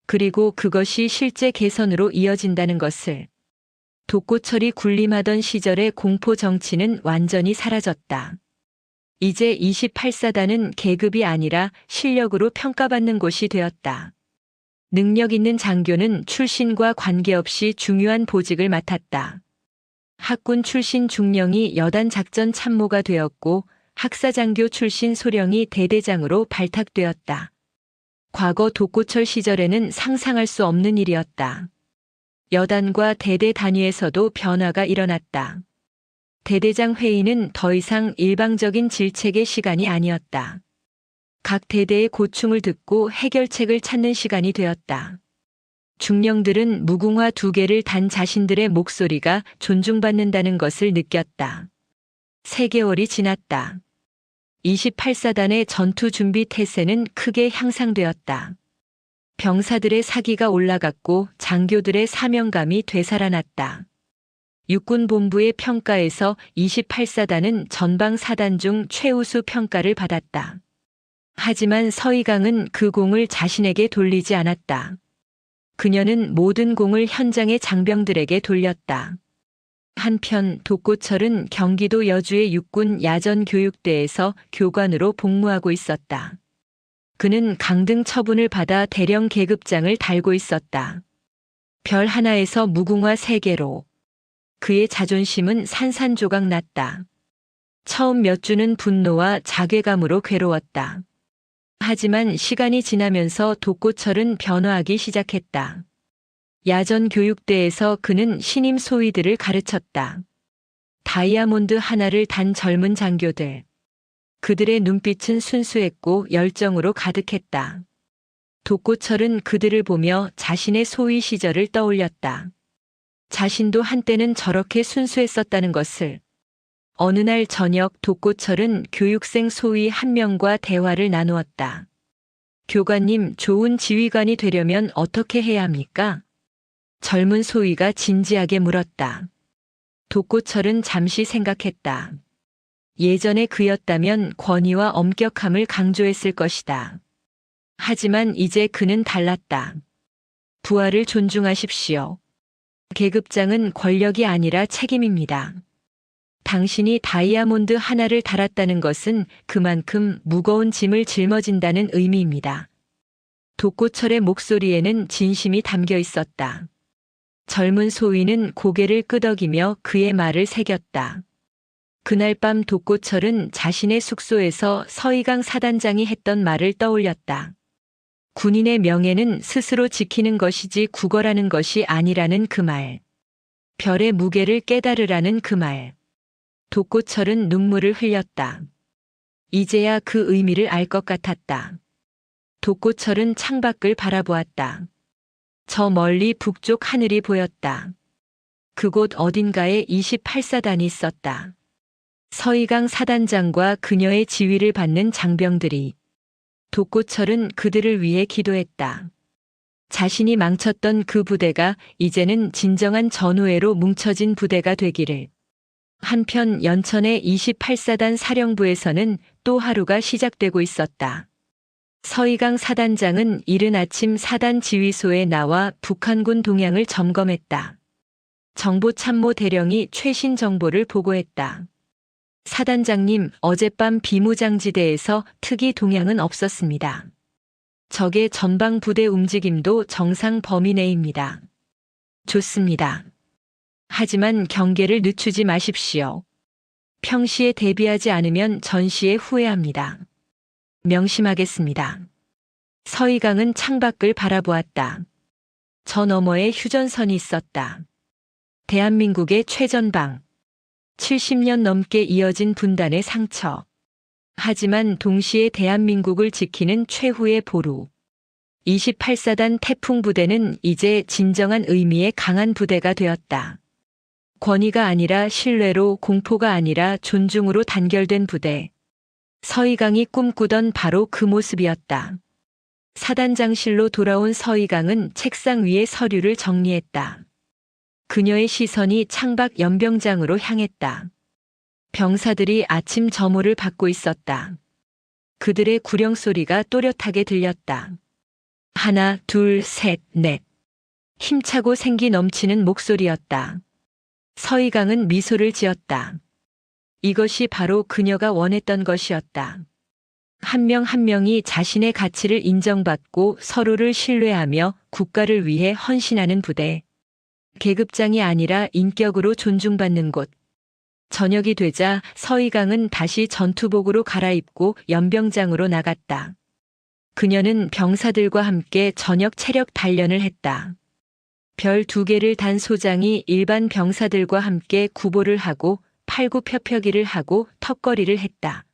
그리고 그것이 실제 개선으로 이어진다는 것을. 독고철이 군림하던 시절의 공포 정치는 완전히 사라졌다. 이제 28사단은 계급이 아니라 실력으로 평가받는 곳이 되었다. 능력 있는 장교는 출신과 관계없이 중요한 보직을 맡았다. 학군 출신 중령이 여단 작전 참모가 되었고 학사장교 출신 소령이 대대장으로 발탁되었다. 과거 독고철 시절에는 상상할 수 없는 일이었다. 여단과 대대 단위에서도 변화가 일어났다. 대대장 회의는 더 이상 일방적인 질책의 시간이 아니었다. 각 대대의 고충을 듣고 해결책을 찾는 시간이 되었다. 중령들은 무궁화 2개를 단 자신들의 목소리가 존중받는다는 것을 느꼈다. 3개월이 지났다. 28사단의 전투 준비 태세는 크게 향상되었다. 병사들의 사기가 올라갔고 장교들의 사명감이 되살아났다. 육군본부의 평가에서 28사단은 전방 사단 중 최우수 평가를 받았다. 하지만 서희강은 그 공을 자신에게 돌리지 않았다. 그녀는 모든 공을 현장의 장병들에게 돌렸다. 한편 독고철은 경기도 여주의 육군 야전교육대에서 교관으로 복무하고 있었다. 그는 강등 처분을 받아 대령 계급장을 달고 있었다. 별 하나에서 무궁화 3개로. 그의 자존심은 산산조각 났다. 처음 몇 주는 분노와 자괴감으로 괴로웠다. 하지만 시간이 지나면서 독고철은 변화하기 시작했다. 야전 교육대에서 그는 신임 소위들을 가르쳤다. 다이아몬드 하나를 단 젊은 장교들. 그들의 눈빛은 순수했고 열정으로 가득했다. 독고철은 그들을 보며 자신의 소위 시절을 떠올렸다. 자신도 한때는 저렇게 순수했었다는 것을. 어느 날 저녁 독고철은 교육생 소위 한 명과 대화를 나누었다. 교관님, 좋은 지휘관이 되려면 어떻게 해야 합니까? 젊은 소위가 진지하게 물었다. 독고철은 잠시 생각했다. 예전에 그였다면 권위와 엄격함을 강조했을 것이다. 하지만 이제 그는 달랐다. 부하를 존중하십시오. 계급장은 권력이 아니라 책임입니다. 당신이 다이아몬드 하나를 달았다는 것은 그만큼 무거운 짐을 짊어진다는 의미입니다. 독고철의 목소리에는 진심이 담겨 있었다. 젊은 소위는 고개를 끄덕이며 그의 말을 새겼다. 그날 밤 독고철은 자신의 숙소에서 서희강 사단장이 했던 말을 떠올렸다. 군인의 명예는 스스로 지키는 것이지 구걸하는 것이 아니라는 그 말. 별의 무게를 깨달으라는 그 말. 독고철은 눈물을 흘렸다. 이제야 그 의미를 알 것 같았다. 독고철은 창밖을 바라보았다. 저 멀리 북쪽 하늘이 보였다. 그곳 어딘가에 28사단이 있었다. 서희강 사단장과 그녀의 지휘를 받는 장병들이. 독고철은 그들을 위해 기도했다. 자신이 망쳤던 그 부대가 이제는 진정한 전우회로 뭉쳐진 부대가 되기를. 한편 연천의 28사단 사령부에서는 또 하루가 시작되고 있었다. 서희강 사단장은 이른 아침 사단 지휘소에 나와 북한군 동향을 점검했다. 정보참모 대령이 최신 정보를 보고했다. 사단장님, 어젯밤 비무장지대에서 특이 동향은 없었습니다. 적의 전방 부대 움직임도 정상 범위 내입니다. 좋습니다. 하지만 경계를 늦추지 마십시오. 평시에 대비하지 않으면 전시에 후회합니다. 명심하겠습니다. 서희강은 창밖을 바라보았다. 저 너머에 휴전선이 있었다. 대한민국의 최전방. 70년 넘게 이어진 분단의 상처. 하지만 동시에 대한민국을 지키는 최후의 보루. 28사단 태풍 부대는 이제 진정한 의미의 강한 부대가 되었다. 권위가 아니라 신뢰로, 공포가 아니라 존중으로 단결된 부대. 서희강이 꿈꾸던 바로 그 모습이었다. 사단장실로 돌아온 서희강은 책상 위에 서류를 정리했다. 그녀의 시선이 창밖 연병장으로 향했다. 병사들이 아침 점호를 받고 있었다. 그들의 구령 소리가 또렷하게 들렸다. 하나, 둘, 셋, 넷. 힘차고 생기 넘치는 목소리였다. 서희강은 미소를 지었다. 이것이 바로 그녀가 원했던 것이었다. 한 명 한 명이 자신의 가치를 인정받고 서로를 신뢰하며 국가를 위해 헌신하는 부대. 계급장이 아니라 인격으로 존중받는 곳. 저녁이 되자 서희강은 다시 전투복으로 갈아입고 연병장으로 나갔다. 그녀는 병사들과 함께 저녁 체력 단련을 했다. 별 2개를 단 소장이 일반 병사들과 함께 구보를 하고 팔굽혀펴기를 하고 턱걸이를 했다.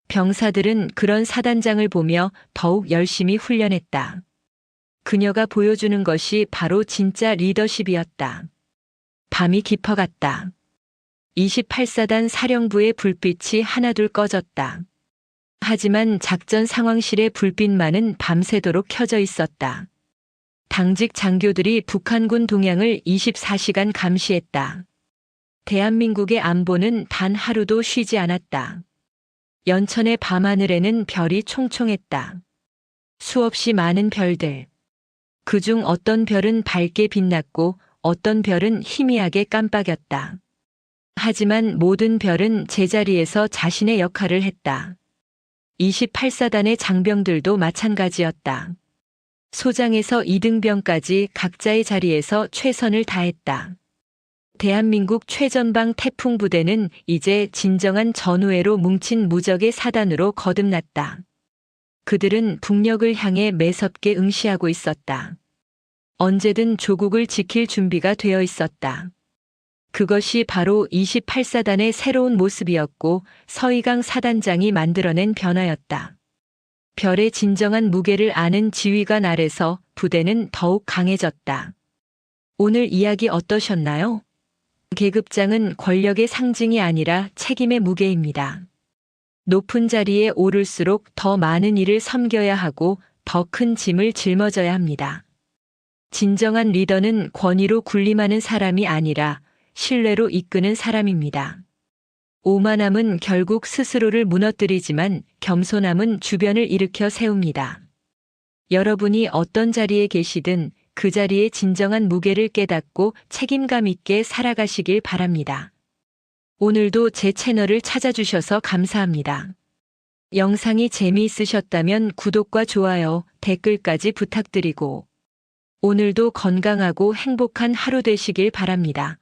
병사들은 그런 사단장을 보며 더욱 열심히 훈련했다. 그녀가 보여주는 것이 바로 진짜 리더십이었다. 밤이 깊어갔다. 28사단 사령부의 불빛이 하나둘 꺼졌다. 하지만 작전 상황실의 불빛만은 밤새도록 켜져 있었다. 당직 장교들이 북한군 동향을 24시간 감시했다. 대한민국의 안보는 단 하루도 쉬지 않았다. 연천의 밤하늘에는 별이 총총했다. 수없이 많은 별들. 그중 어떤 별은 밝게 빛났고 어떤 별은 희미하게 깜빡였다. 하지만 모든 별은 제자리에서 자신의 역할을 했다. 28사단의 장병들도 마찬가지였다. 소장에서 이등병까지 각자의 자리에서 최선을 다했다. 대한민국 최전방 태풍 부대는 이제 진정한 전우회로 뭉친 무적의 사단으로 거듭났다. 그들은 북녘을 향해 매섭게 응시하고 있었다. 언제든 조국을 지킬 준비가 되어 있었다. 그것이 바로 28사단의 새로운 모습이었고 서희강 사단장이 만들어낸 변화였다. 별의 진정한 무게를 아는 지휘관 아래서 부대는 더욱 강해졌다. 오늘 이야기 어떠셨나요? 계급장은 권력의 상징이 아니라 책임의 무게입니다. 높은 자리에 오를수록 더 많은 일을 섬겨야 하고 더 큰 짐을 짊어져야 합니다. 진정한 리더는 권위로 군림하는 사람이 아니라 신뢰로 이끄는 사람입니다. 오만함은 결국 스스로를 무너뜨리지만 겸손함은 주변을 일으켜 세웁니다. 여러분이 어떤 자리에 계시든 그 자리의 진정한 무게를 깨닫고 책임감 있게 살아가시길 바랍니다. 오늘도 제 채널을 찾아주셔서 감사합니다. 영상이 재미있으셨다면 구독과 좋아요, 댓글까지 부탁드리고 오늘도 건강하고 행복한 하루 되시길 바랍니다.